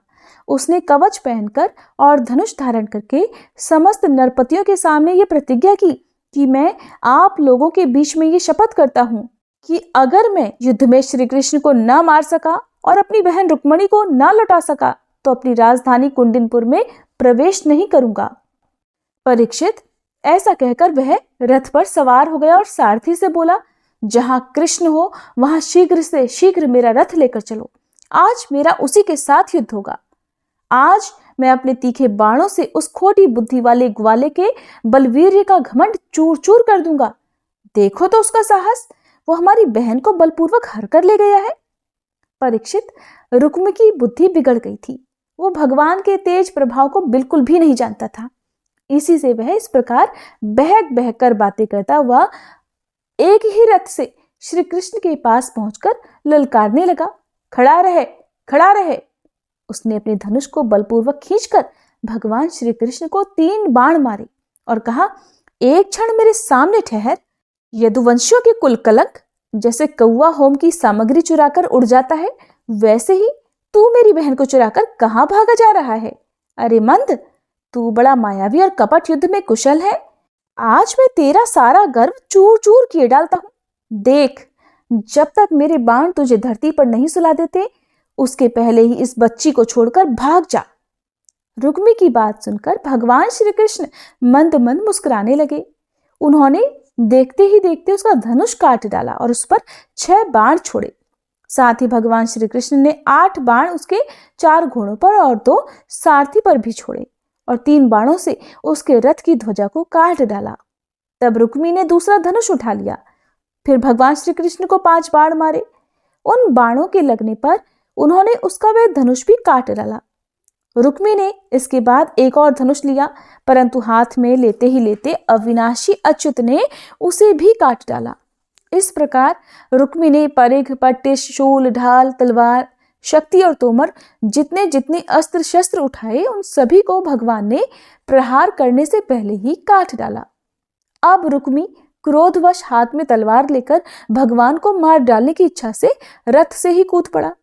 [SPEAKER 1] उसने कवच पहनकर और धनुष धारण करके समस्त नरपतियों के सामने ये प्रतिज्ञा की कि मैं आप लोगों के बीच में ये शपथ करता हूं कि अगर मैं युद्ध में श्री कृष्ण को न मार सका और अपनी बहन रुक्मणी को न लौटा सका, तो अपनी राजधानी कुंडिनपुर में प्रवेश नहीं करूंगा। परीक्षित, ऐसा कहकर वह रथ पर सवार हो गया और सारथी से बोला, जहां कृष्ण हो वहां शीघ्र से शीघ्र मेरा रथ लेकर चलो। आज मेरा उसी के साथ युद्ध होगा। आज मैं अपने तीखे बाणों से उस खोटी बुद्धि वाले ग्वाले के बलवीर्य का घमंड चूर चूर कर दूंगा। देखो तो उसका साहस, वो हमारी बहन को बलपूर्वक हर कर ले गया है। परीक्षित, रुक्म की बुद्धि बिगड़ गई थी। वो भगवान के तेज प्रभाव को बिल्कुल भी नहीं जानता था। इसी से वह इस प्रकार बहक बहक कर बातें करता हुआ एक ही रथ से श्री कृष्ण के पास पहुंचकर ललकारने लगा, खड़ा रहे, खड़ा रहे। उसने अपने धनुष को बलपूर्वक खींचकर भगवान श्री कृष्ण को 3 बाण मारे और कहा, एक क्षण मेरे सामने ठहर। यदुवंशियों के कुल कलंक, जैसे कौवा होम की सामग्री चुराकर उड़ जाता है, वैसे ही तू मेरी बहन को चुराकर कहां भागा जा रहा है? अरे मंद, तू बड़ा मायावी और कपट युद्ध में कुशल है। आज मैं तेरा सारा गर्व चूर चूर किए डालता हूं। देख, जब तक मेरे बाण तुझे धरती पर नहीं सुला देते, उसके पहले ही इस बच्ची को छोड़कर भाग जा। रुक्मी की बात सुनकर भगवान श्री कृष्ण मंद मंद मुस्कुराने लगे। उन्होंने देखते ही देखते उसका धनुष काट डाला और उस पर 6 बाण छोड़े। साथ ही भगवान श्री कृष्ण ने 8 बाण उसके 4 घोड़ों पर और 2 सारथी पर भी छोड़े और 3 बाणों से उसके रथ की ध्वजा को काट डाला। तब रुक्मी ने दूसरा धनुष उठा लिया। फिर भगवान श्री कृष्ण को 5 बाण मारे। उन बाणों के लगने पर उन्होंने उसका वह धनुष भी काट डाला। रुक्मी ने इसके बाद एक और धनुष लिया, परंतु हाथ में लेते ही लेते अविनाशी अच्युत ने उसे भी काट डाला। इस प्रकार रुक्मी ने परिघ, पट्टिश, शूल, ढाल, तलवार, शक्ति और तोमर जितने जितने अस्त्र शस्त्र उठाए उन सभी को भगवान ने प्रहार करने से पहले ही काट डाला। अब रुक्मी क्रोधवश हाथ में तलवार लेकर भगवान को मार डालने की इच्छा से रथ से ही कूद पड़ा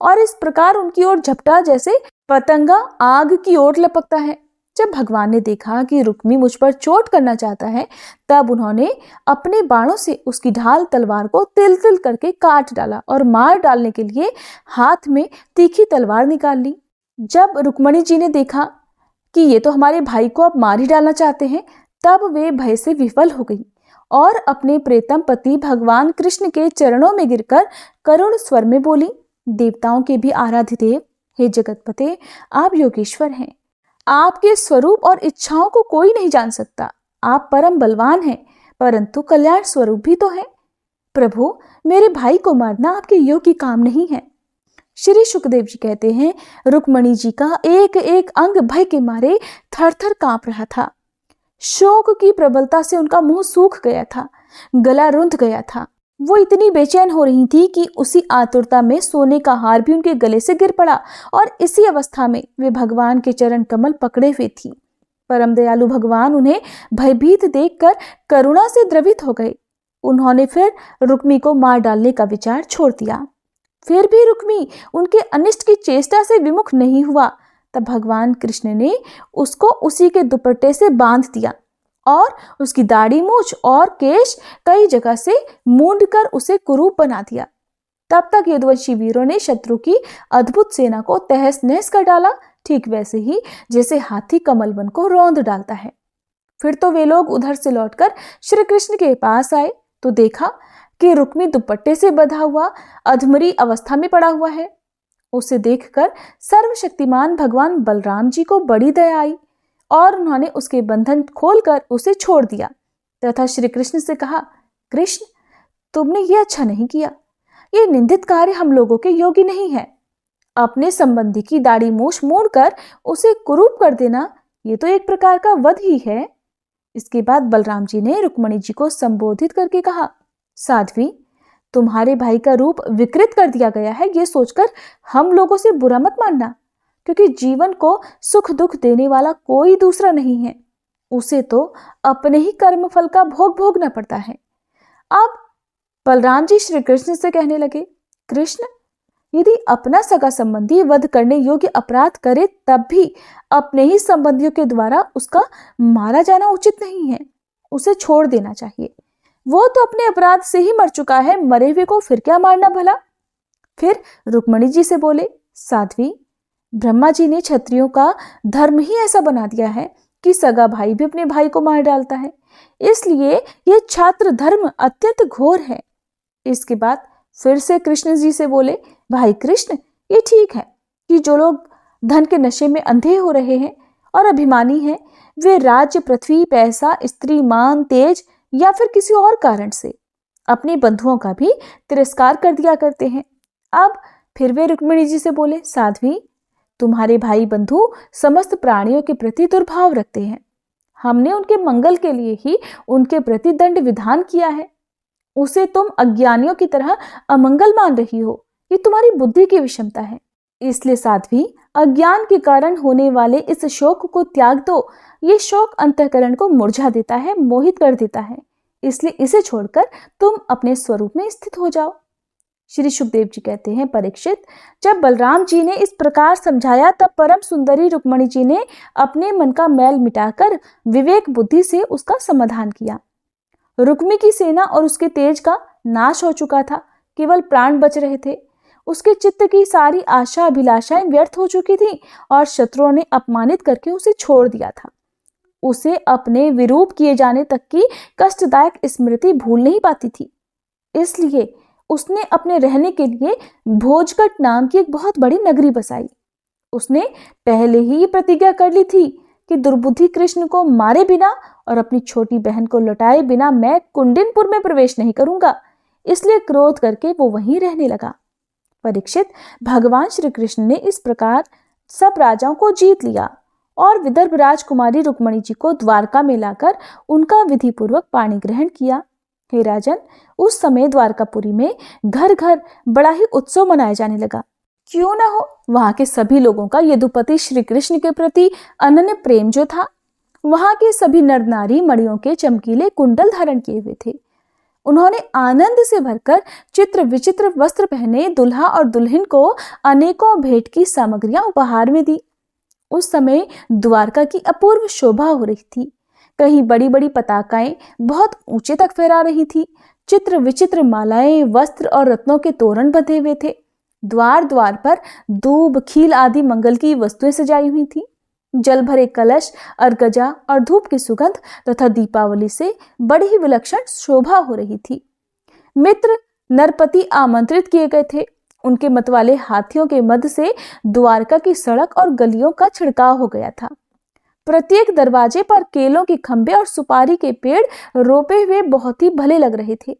[SPEAKER 1] और इस प्रकार उनकी ओर झपटा जैसे पतंगा आग की ओर लपकता है। जब भगवान ने देखा कि रुक्मी मुझ पर चोट करना चाहता है, तब उन्होंने अपने बाणों से उसकी ढाल तलवार को तिल तिल करके काट डाला और मार डालने के लिए हाथ में तीखी तलवार निकाल ली। जब रुक्मणी जी ने देखा कि ये तो हमारे भाई को अब मार ही डालना चाहते हैं, तब वे भय से विफल हो गई और अपने प्रेतम पति भगवान कृष्ण के चरणों में गिरकर करुण स्वर में बोली, देवताओं के भी आराध्य देव, हे जगतपते, आप योगेश्वर हैं। आपके स्वरूप और इच्छाओं को कोई नहीं जान सकता। आप परम बलवान हैं, परंतु कल्याण स्वरूप भी तो हैं। प्रभु, मेरे भाई को मारना आपके योग्य काम नहीं है। श्री सुखदेव जी कहते हैं, रुक्मणी जी का एक एक अंग भय के मारे थर थर कांप रहा था। शोक की प्रबलता से उनका मुंह सूख गया था, गला रुंध गया था। वो इतनी बेचैन हो रही थी कि उसी आतुरता में सोने का हार भी उनके गले से गिर पड़ा और इसी अवस्था में वे भगवान के चरण कमल पकड़े हुए थी। परम दयालु भगवान उन्हें भयभीत देखकर करुणा से द्रवित हो गए। उन्होंने फिर रुक्मी को मार डालने का विचार छोड़ दिया। फिर भी रुक्मी उनके अनिष्ट की चेष्टा से विमुख नहीं हुआ। तब भगवान कृष्ण ने उसको उसी के दुपट्टे से बांध दिया और उसकी दाढ़ी, मूछ और केश कई जगह से मूंढकर उसे कुरूप बना दिया। तब तक यदुवंशी वीरों ने शत्रु की अद्भुत सेना को तहस नहस कर डाला, ठीक वैसे ही जैसे हाथी कमलवन को रौंद डालता है। फिर तो वे लोग उधर से लौटकर श्री कृष्ण के पास आए तो देखा कि रुक्मी दुपट्टे से बंधा हुआ अधमरी अवस्था में पड़ा हुआ है। उसे देखकर सर्वशक्तिमान भगवान बलराम जी को बड़ी दया आई और उन्होंने उसके बंधन खोलकर उसे छोड़ दिया तथा श्री कृष्ण से कहा, कृष्ण, तुमने ये अच्छा नहीं किया। ये निंदित कार्य हम लोगों के योग्य नहीं है। अपने संबंधी की दाढ़ी मूछ मोड़कर उसे कुरूप कर देना, ये तो एक प्रकार का वध ही है। इसके बाद बलराम जी ने रुक्मणी जी को संबोधित करके कहा, साध्वी, तुम्हारे भाई का रूप विकृत कर दिया गया है, ये सोचकर हम लोगों से बुरा मत मानना, क्योंकि जीवन को सुख दुख देने वाला कोई दूसरा नहीं है। उसे तो अपने ही कर्म फल का भोग भोगना पड़ता है। अब बलराम जी श्री कृष्ण से कहने लगे, कृष्ण, यदि अपना सगा संबंधी वध करने योग्य अपराध करे तब भी अपने ही संबंधियों के द्वारा उसका मारा जाना उचित नहीं है। उसे छोड़ देना चाहिए। वो तो अपने अपराध से ही मर चुका है, मरे हुए को फिर क्या मारना भला। फिर रुक्मणी जी से बोले, साध्वी, ब्रह्मा जी ने क्षत्रियों का धर्म ही ऐसा बना दिया है कि सगा भाई भी अपने भाई को मार डालता है, इसलिए यह छात्र धर्म अत्यंत घोर है। इसके बाद फिर से कृष्ण जी से बोले, भाई कृष्ण, ये ठीक है कि जो लोग धन के नशे में अंधे हो रहे हैं और अभिमानी हैं, वे राज्य, पृथ्वी, पैसा, स्त्री, मान, तेज या फिर किसी और कारण से अपने बंधुओं का भी तिरस्कार कर दिया करते हैं। अब फिर वे रुक्मिणी जी से बोले, साध्वी, तुम्हारे भाई बंधु समस्त प्राणियों के प्रति दुर्भाव रखते हैं। हमने उनके मंगल के लिए ही उनके प्रति दंड विधान किया है। उसे तुम अज्ञानियों की तरह अमंगल मान रही हो, ये तुम्हारी बुद्धि की विषमता है। इसलिए साध्वी, अज्ञान के कारण होने वाले इस शोक को त्याग दो। ये शोक अंतःकरण को मुरझा देता है, मोहित कर देता है। इसलिए इसे छोड़कर तुम अपने स्वरूप में स्थित हो जाओ। श्री सुखदेव जी कहते हैं, परीक्षित, जब बलराम जी ने इस प्रकार समझाया तब परम सुंदरी रुक्मणी जी ने अपने मन का मैल मिटाकर विवेक बुद्धि से उसका समाधान किया। रुक्मी की सेना और उसके तेज का नाश हो चुका था, केवल प्राण बच रहे थे। उसके चित्त की सारी आशा अभिलाषाएं व्यर्थ हो चुकी थी और शत्रुओं ने अपमानित करके उसे छोड़ दिया था। उसे अपने विरूप किए जाने तक की कष्टदायक स्मृति भूल नहीं पाती थी। इसलिए उसने अपने रहने के लिए भोजकट नाम की एक बहुत बड़ी नगरी बसाई। उसने पहले ही प्रतिज्ञा कर ली थी कि दुर्बुद्धि कृष्ण को मारे बिना और अपनी छोटी बहन को लौटाए बिना मैं कुंडिनपुर में प्रवेश नहीं करूंगा। इसलिए क्रोध करके वो वहीं रहने लगा। परीक्षित, भगवान श्री कृष्ण ने इस प्रकार सब राजाओं को जीत लिया और विदर्भ राजकुमारी रुक्मणी जी को द्वारका में लाकर उनका विधि पूर्वक पाणी ग्रहण किया। हे राजन, उस समय द्वारकापुरी में घर घर बड़ा ही उत्सव मनाया जाने लगा। क्यों ना हो, वहां के सभी लोगों का यदुपति श्री कृष्ण के प्रति अनन्य प्रेम जो था। वहां के सभी नर नारी मणियों के चमकीले कुंडल धारण किए हुए थे। उन्होंने आनंद से भरकर चित्र विचित्र वस्त्र पहने दुल्हा और दुल्हन को अनेकों भेंट की सामग्रियां उपहार में दी। उस समय द्वारका की अपूर्व शोभा हो रही थी। कहीं बड़ी बड़ी पताकाएं बहुत ऊंचे तक फहरा रही थी। चित्र विचित्र मालाएं, वस्त्र और रत्नों के तोरण बंधे हुए थे। द्वार द्वार पर दूब, खील आदि मंगल की वस्तुएं सजाई हुई थी। जल भरे कलश, अर्गजा और धूप की सुगंध तथा दीपावली से बड़ी ही विलक्षण शोभा हो रही थी। मित्र नरपति आमंत्रित किए गए थे। उनके मतवाले हाथियों के मध्य से द्वारका की सड़क और गलियों का छिड़काव हो गया था। प्रत्येक दरवाजे पर केलों के खंभे और सुपारी के पेड़ रोपे हुए बहुत ही भले लग रहे थे।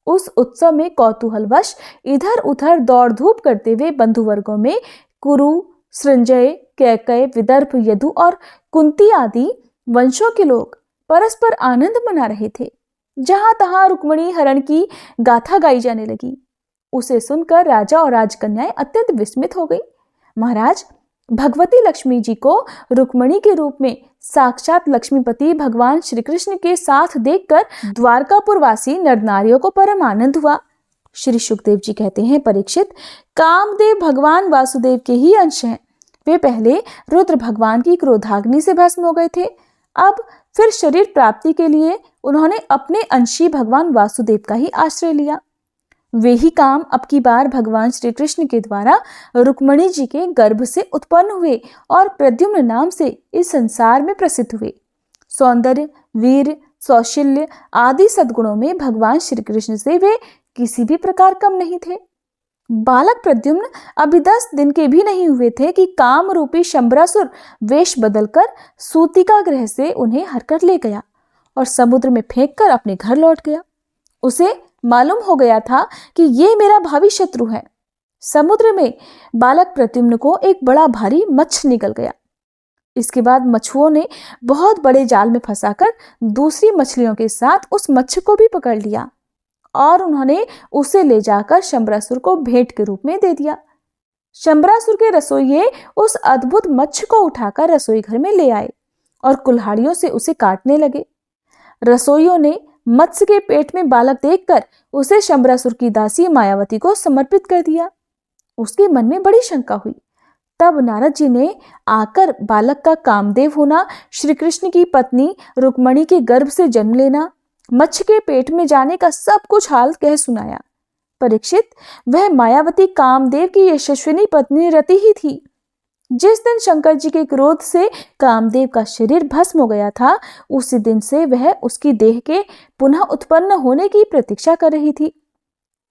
[SPEAKER 1] उस उत्सव में कौतूहलवश इधर उधर दौड़ धूप करते हुए बंधु वर्गों में कुरु, संजय, कैकय, विदर्भ, यदु और कुंती आदि वंशों के लोग परस्पर आनंद मना रहे थे। जहां तहां रुक्मणी हरण की गाथा गाई जाने लगी। उसे सुनकर राजा और राजकन्याएं अत्यंत विस्मित हो गई। महाराज, भगवती लक्ष्मी जी को रुक्मणी के रूप में साक्षात लक्ष्मीपति भगवान श्री कृष्ण के साथ देखकर द्वारकापुरवासी नर नारियों को परम आनंद हुआ। श्री सुखदेव जी कहते हैं, परीक्षित, कामदेव भगवान वासुदेव के ही अंश हैं। वे पहले रुद्र भगवान की क्रोधाग्नि से भस्म हो गए थे। अब फिर शरीर प्राप्ति के लिए उन्होंने अपने अंशी भगवान वासुदेव का ही आश्रय लिया। वे ही काम अब की बार भगवान श्री कृष्ण के द्वारा रुक्मणी जी के गर्भ से उत्पन्न हुए और प्रद्युम्न नाम से इस संसार में प्रसिद्ध हुए। सौंदर्य, वीर, सौशील्य आदि सद्गुणों में भगवान श्री कृष्ण से वे किसी भी प्रकार कम नहीं थे। बालक प्रद्युम्न अभी 10 दिन के भी नहीं हुए थे कि काम रूपी शंबरासुर वेश बदलकर सूतिका गृह से उन्हें हरकर ले गया और समुद्र में फेंककर अपने घर लौट गया। उसे मालूम हो गया था कि ये मेरा भावी शत्रु है। समुद्र में बालक प्रद्युम्न को एक बड़ा भारी मत्स्य निकल गया। इसके बाद मछुओं ने बहुत बड़े जाल में फंसाकर दूसरी मछलियों के साथ उस मत्स्य को भी पकड़ लिया और उन्होंने उसे ले जाकर शंबरासुर को भेंट के रूप में दे दिया। शंबरासुर के रसोइये उस अद्भुत मत्स्य को उठाकर रसोई घर में ले आए और कुल्हाड़ियों से उसे काटने लगे। रसोइयों ने मत्स्य के पेट में बालक देखकर उसे शंबरासुर की दासी मायावती को समर्पित कर दिया। उसके मन में बड़ी शंका हुई। तब नारद जी ने आकर बालक का कामदेव होना, श्री कृष्ण की पत्नी रुक्मणी के गर्भ से जन्म लेना, मत्स्य के पेट में जाने का सब कुछ हाल कह सुनाया। परीक्षित, वह मायावती कामदेव की यशस्विनी पत्नी रति ही थी। जिस दिन शंकर जी के क्रोध से कामदेव का शरीर भस्म हो गया था, उसी दिन से वह उसकी देह के पुनः उत्पन्न होने की प्रतीक्षा कर रही थी।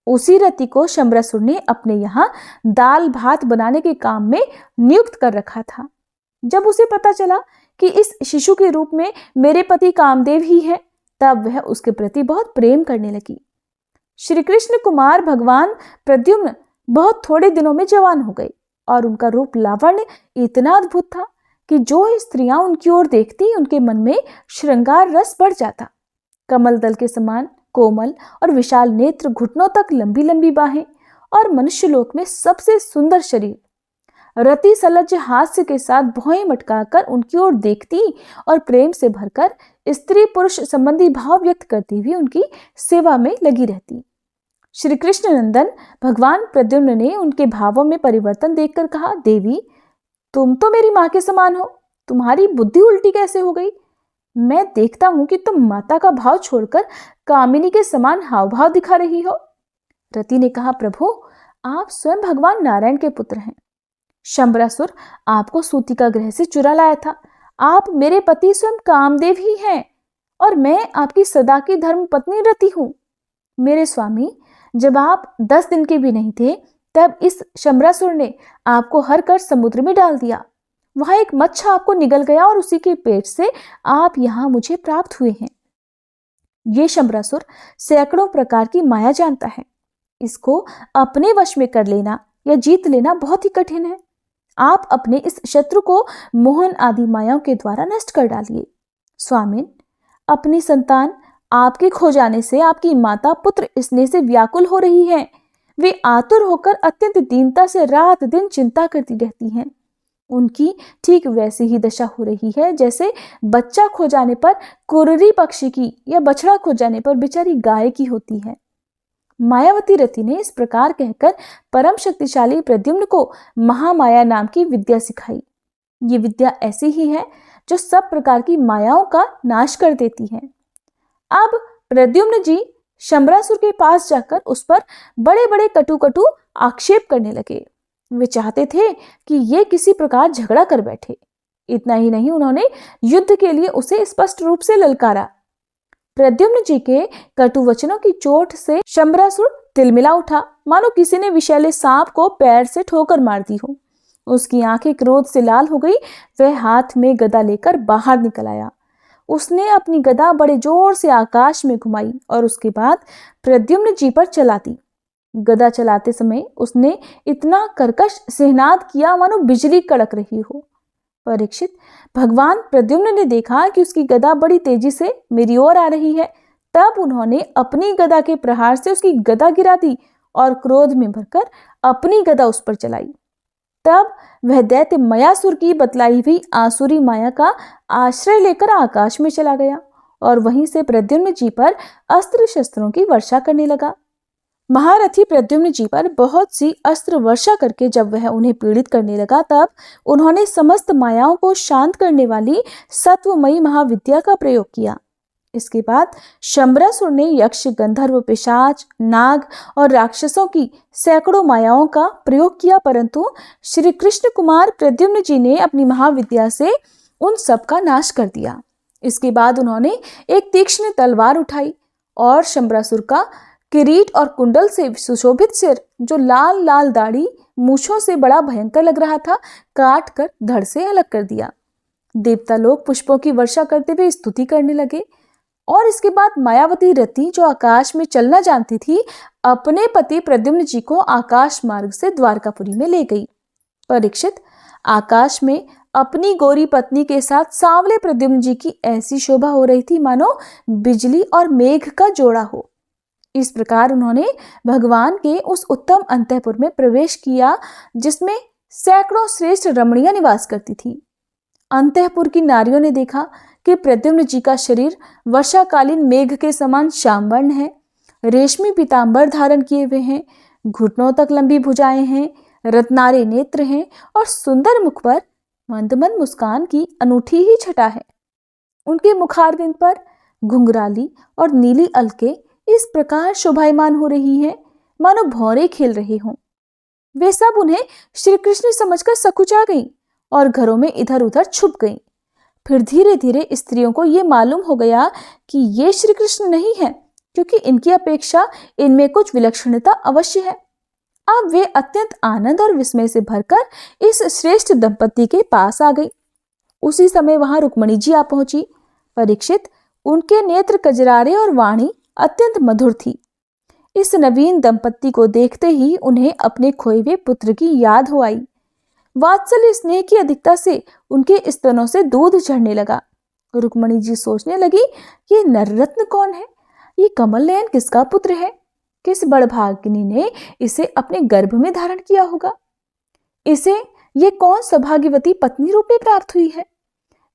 [SPEAKER 1] उसी रति को शंबरासुर ने अपने यहाँ दाल भात बनाने के काम में नियुक्त कर रखा था। जब उसे पता चला कि इस शिशु के रूप में मेरे पति कामदेव ही है, तब वह उसके प्रति बहुत प्रेम करने लगी। श्री कृष्ण कुमार भगवान प्रद्युम्न बहुत थोड़े दिनों में जवान हो गए और उनका रूप लावण्य इतना अद्भुत था कि जो स्त्रियां उनकी ओर देखती उनके मन में श्रृंगार रस बढ़ जाता। कमल दल के समान कोमल और विशाल नेत्र, घुटनों तक लंबी लंबी बाहें और मनुष्यलोक में सबसे सुंदर शरीर। रति सलज्ज हास्य के साथ भौहें मटकाकर उनकी ओर देखती और प्रेम से भरकर स्त्री पुरुष संबंधी भाव व्यक्त करती हुई उनकी सेवा में लगी रहती। श्री कृष्ण नंदन भगवान प्रद्युम्न ने उनके भावों में परिवर्तन देखकर कहा, देवी, तुम तो मेरी माँ के समान हो, तुम्हारी बुद्धि उल्टी कैसे हो गई? मैं देखता हूं कि तुम माता का भाव छोड़कर कामिनी के समान हाव भाव दिखा रही हो। रति ने कहा, प्रभु, आप स्वयं भगवान नारायण के पुत्र हैं। शंबरासुर आपको सूतिका गृह से चुरा लाया था। आप मेरे पति स्वयं कामदेव ही हैं और मैं आपकी सदा की धर्म पत्नी रति हूं। मेरे स्वामी, जब आप 10 दिन के भी नहीं थे, तब इस शंबरासुर ने आपको हर कर समुद्र में डाल दिया।
[SPEAKER 2] वहां एक मच्छा आपको निगल गया और उसी के पेट से आप यहाँ मुझे प्राप्त हुए हैं। ये शंबरासुर सैकड़ों प्रकार की माया जानता है। इसको अपने वश में कर लेना या जीत लेना बहुत ही कठिन है। आप अपने इस शत्रु को मोहन आदि मायाओं के द्वारा नष्ट कर डालिए। स्वामिन, अपनी संतान आपके खो जाने से आपकी माता पुत्र स्नेह से व्याकुल हो रही हैं। वे आतुर होकर अत्यंत दीनता से रात दिन चिंता करती रहती हैं। उनकी ठीक वैसी ही दशा हो रही है जैसे बच्चा खो जाने पर कुर्री पक्षी की या बछड़ा खो जाने पर बेचारी गाय की होती है। मायावती रति ने इस प्रकार कहकर परम शक्तिशाली प्रद्युम्न को महामाया नाम की विद्या सिखाई। ये विद्या ऐसी ही है जो सब प्रकार की मायाओं का नाश कर देती है। अब प्रद्युम्न जी शंबरासुर के पास जाकर उस पर बड़े बड़े कटु कटु आक्षेप करने लगे। वे चाहते थे कि ये किसी प्रकार झगड़ा कर बैठे। इतना ही नहीं, उन्होंने युद्ध के लिए उसे स्पष्ट रूप से ललकारा। प्रद्युम्न जी के कटु वचनों की चोट से शंबरासुर तिलमिला उठा, मानो किसी ने विषैले सांप को पैर से ठोकर मार दी हो। उसकी आंखें क्रोध से लाल हो गई। वह हाथ में गदा लेकर बाहर निकल आया। उसने अपनी गदा बड़े जोर से आकाश में घुमाई और उसके बाद प्रद्युम्न जी पर चला दी। गदा चलाते समय उसने इतना कर्कश सिहनाद किया मानो बिजली कड़क रही हो। परीक्षित, भगवान प्रद्युम्न ने देखा कि उसकी गदा बड़ी तेजी से मेरी ओर आ रही है। तब उन्होंने अपनी गदा के प्रहार से उसकी गदा गिरा दी और क्रोध में भरकर अपनी गदा उस पर चलाई। तब वह दैत्य मयासुर की बतलाई हुई आसुरी माया का आश्रय लेकर आकाश में चला गया और वहीं से प्रद्युम्न जी पर अस्त्र शस्त्रों की वर्षा करने लगा। महारथी प्रद्युम्न जी पर बहुत सी अस्त्र वर्षा करके जब वह उन्हें पीड़ित करने लगा, तब उन्होंने समस्त मायाओं को शांत करने वाली सत्वमयी महाविद्या का प्रयोग किया। इसके बाद शंबरासुर ने यक्ष, गंधर्व, पिशाच, नाग और राक्षसों की सैकड़ों मायाओं का प्रयोग किया, परंतु श्री कृष्ण कुमार प्रद्युम्न जी ने अपनी महाविद्या से उन सब का नाश कर दिया। इसके बाद उन्होंने एक तीक्ष्ण तलवार उठाई और शंबरासुर का किरीट और कुंडल से सुशोभित सिर, जो लाल लाल दाढ़ी मूछों से बड़ा भयंकर लग रहा था, काट कर धड़ से अलग कर दिया। देवता लोग पुष्पों की वर्षा करते हुए स्तुति करने लगे और इसके बाद मायावती रति, जो आकाश में चलना जानती थी, अपने पति प्रद्युम्न जी को आकाश मार्ग से द्वारकापुरी में ले गई। परीक्षित, आकाश में अपनी गोरी पत्नी के साथ सांवले प्रद्युम्न जी की ऐसी शोभा हो रही थी मानो बिजली और मेघ का जोड़ा हो। इस प्रकार उन्होंने भगवान के उस उत्तम अंतःपुर में प्रवेश किया जिसमें सैकड़ों श्रेष्ठ रमणियां निवास करती थी। अंतःपुर की नारियों ने देखा कि प्रद्युम्न जी का शरीर वर्षाकालीन मेघ के समान श्यामवर्ण है। रेशमी पीतांबर धारण किए हुए हैं, घुटनों तक लंबी भुजाएं हैं, रत्नारे नेत्र हैं और सुंदर मुख पर मंद मंद मुस्कान की अनूठी ही छटा है। उनके मुखारविंद पर घुंघराली और नीली अलके इस प्रकार शोभायमान हो रही हैं मानो भौरे खेल रहे हों। वे सब उन्हें श्री कृष्ण समझकर सकुचा गईं और घरों में इधर उधर छुप गईं। फिर धीरे धीरे स्त्रियों को ये मालूम हो गया कि ये श्री कृष्ण नहीं है, क्योंकि इनकी अपेक्षा इनमें कुछ विलक्षणता अवश्य है। अब वे अत्यंत आनंद और विस्मय से भरकर इस श्रेष्ठ दंपति के पास आ गई। उसी समय वहां रुक्मणी जी आ पहुंची। परीक्षित, उनके नेत्र कजरारे और वाणी अत्यंत मधुर थी। इस नवीन दंपति को देखते ही उन्हें अपने खोए हुए पुत्र की याद हो आई। वात्सल्य स्नेह की अधिकता से उनके स्तनों से दूध झड़ने लगा। रुक्मणी जी सोचने लगी, ये नररत्न कौन है? ये कमल नयन किसका पुत्र है? किस बड़भागिनी ने इसे अपने गर्भ में धारण किया होगा? इसे ये कौन सौभाग्यवती पत्नी रूप में प्राप्त हुई है?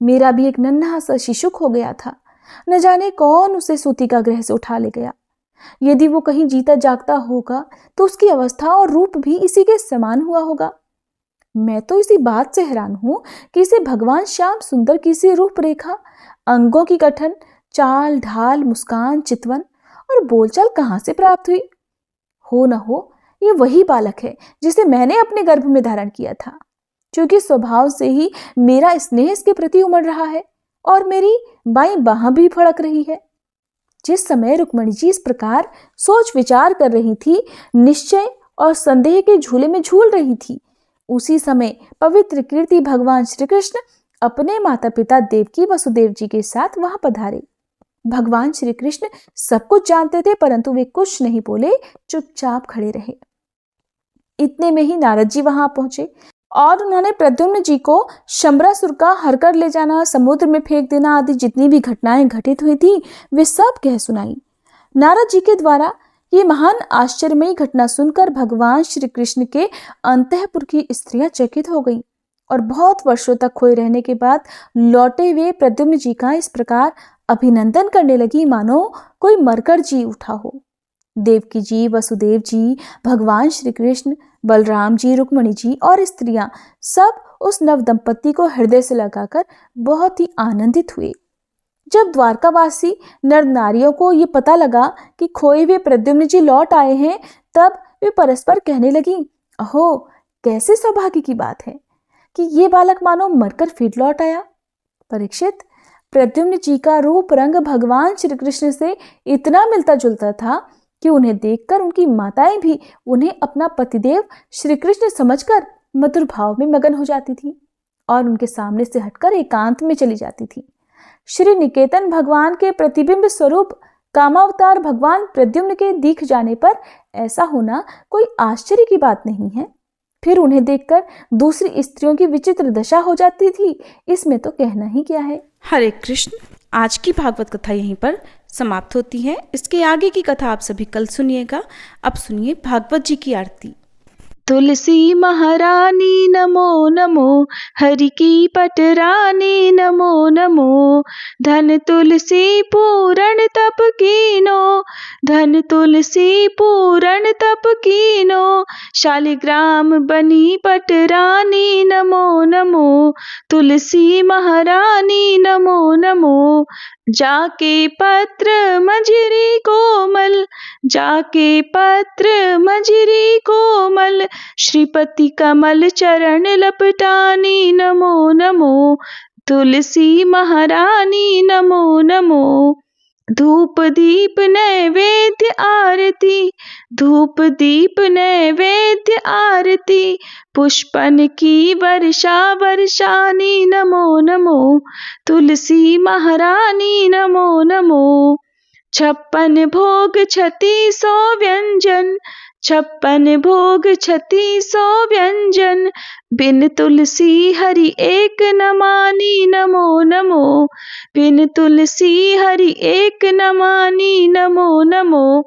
[SPEAKER 2] मेरा भी एक नन्हा सा शिशु खो गया था, न जाने कौन उसे सूतिका गृह से उठा ले गया। यदि वो कहीं जीता जागता होगा तो उसकी अवस्था और रूप भी इसी के समान हुआ होगा। मैं तो इसी बात से हैरान हूं कि इसे भगवान श्याम सुंदर की सी रूपरेखा, अंगों की गठन, चाल ढाल, मुस्कान, चितवन और बोलचाल कहां से प्राप्त हुई? हो न हो ये वही बालक है जिसे मैंने अपने गर्भ में धारण किया था, क्योंकि स्वभाव से ही मेरा स्नेह इसके प्रति उमड़ रहा है और मेरी बाईं बाह भी फड़क रही है। जिस समय रुक्मणी जी इस प्रकार सोच विचार कर रही थी, निश्चय और संदेह के झूले में झूल रही थी, उसी समय पवित्र कीर्ति भगवान श्री कृष्ण अपने माता पिता देवकी वसुदेव जी के साथ वहां पधारे। भगवान श्री कृष्ण सब कुछ जानते थे, परंतु वे कुछ नहीं बोले, चुपचाप खड़े रहे। इतने में ही नारद जी वहां पहुंचे और उन्होंने प्रद्युम्न जी को शंबरासुर का हर कर ले जाना, समुद्र में फेंक देना आदि जितनी भी घटनाएं घटित हुई थी वे सब कह सुनाई। नारद जी के द्वारा ये महान आश्चर्यमयी घटना सुनकर भगवान श्री कृष्ण के अंतःपुर की स्त्रियां चकित हो गईं और बहुत वर्षों तक खोए रहने के बाद लौटे हुए प्रद्युम्न जी का इस प्रकार अभिनंदन करने लगी मानो कोई मरकर जी उठा हो। देवकी जी, वसुदेव जी, भगवान श्री कृष्ण, बलराम जी, रुक्मणी जी और स्त्रियां सब उस नव दंपति को हृदय से लगाकर बहुत ही आनंदित हुए। जब द्वारकावासी नर नारियों को ये पता लगा कि खोए हुए प्रद्युम्न जी लौट आए हैं, तब वे परस्पर कहने लगी, अहो कैसे सौभाग्य की बात है कि ये बालक मानो मरकर फिर लौट आया। परीक्षित, प्रद्युम्न जी का रूप रंग भगवान श्री कृष्ण से इतना मिलता जुलता था कि उन्हें देखकर उनकी माताएं भी उन्हें अपना पतिदेव श्री कृष्ण समझकर मधुर भाव में मगन हो जाती थी और उनके सामने से हटकर एकांत में चली जाती थी। श्री निकेतन भगवान के प्रतिबिंब स्वरूप कामावतार भगवान प्रद्युम्न के दिख जाने पर ऐसा होना कोई आश्चर्य की बात नहीं है। फिर उन्हें देखकर दूसरी स्त्रियों की विचित्र दशा हो जाती थी, इसमें तो कहना ही क्या है।
[SPEAKER 1] हरे कृष्ण। आज की भागवत कथा यहीं पर समाप्त होती है। इसके आगे की कथा आप सभी कल सुनिएगा। अब सुनिए भागवत जी की आरती।
[SPEAKER 3] तुलसी महारानी नमो नमो, हरि की पटरानी नमो नमो, धन तुलसी पूरण तप कीनो, धन तुलसी पूरण तप कीनो, शालिग्राम बनी पटरानी नमो नमो, तुलसी महारानी नमो नमो, जाके पत्र मंजरी कोमल, जाके पत्र मंजरी कोमल, श्रीपति कमल चरण लपटानी नमो नमो, तुलसी महारानी नमो नमो, धूप दीप नैवेद्य आरती, धूप दीप नैवेद्य आरती, पुष्पन की वर्षा वर्षानी नमो नमो, तुलसी महारानी नमो नमो, 56 भोग 3600 व्यंजन, 56 भोग 3600 व्यंजन, बिन तुलसी हरि एक न मानी नमो नमो, बिन तुलसी हरि एक न मानी नमो नमो,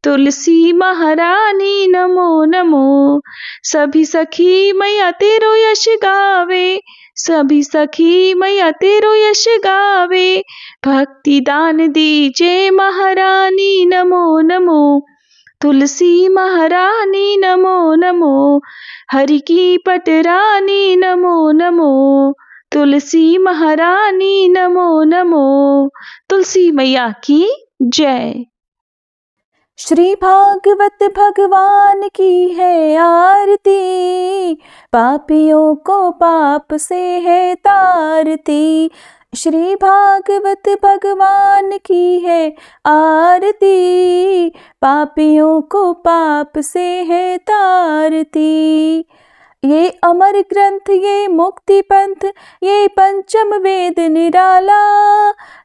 [SPEAKER 3] तुलसी महारानी नमो नमो, सभी सखी मैया तेरो यश गावे, सभी सखी मैया तेरो यश गावे, भक्ति दान दीजे महारानी नमो नमो, तुलसी महारानी नमो नमो, हरि की पटरानी नमो नमो, तुलसी महारानी नमो नमो, तुलसी मैया की जय।
[SPEAKER 2] श्री भागवत भगवान की है आरती, पापियों को पाप से है तारती। श्री भागवत भगवान की है आरती, पापियों को पाप से है तारती। ये अमर ग्रंथ, ये मुक्ति पंथ, ये पंचम वेद निराला,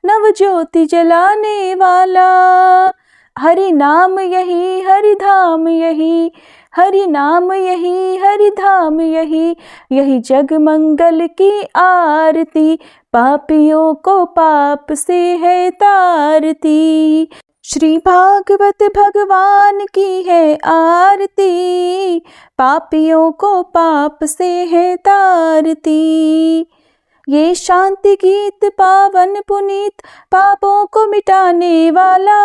[SPEAKER 2] नव ज्योति जलाने वाला। हरि नाम यही, हरि धाम यही, हरि नाम यही, हरि धाम यही, यही जग मंगल की आरती, पापियों को पाप से है तारती। श्री भागवत भगवान की है आरती, पापियों को पाप से है तारती। ये शांति गीत पावन पुनीत, पापों को मिटाने वाला,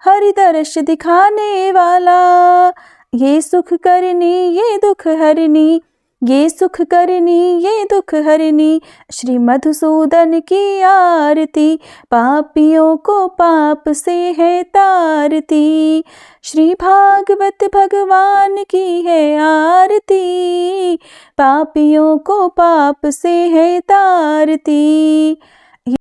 [SPEAKER 2] हरि दर्श दिखाने वाला। ये सुख करनी, ये दुख हरनी, ये सुख करनी, ये दुख हरनी, श्री मधुसूदन की आरती, पापियों को पाप से है तारती। श्री भागवत भगवान की है आरती, पापियों को पाप से है तारती।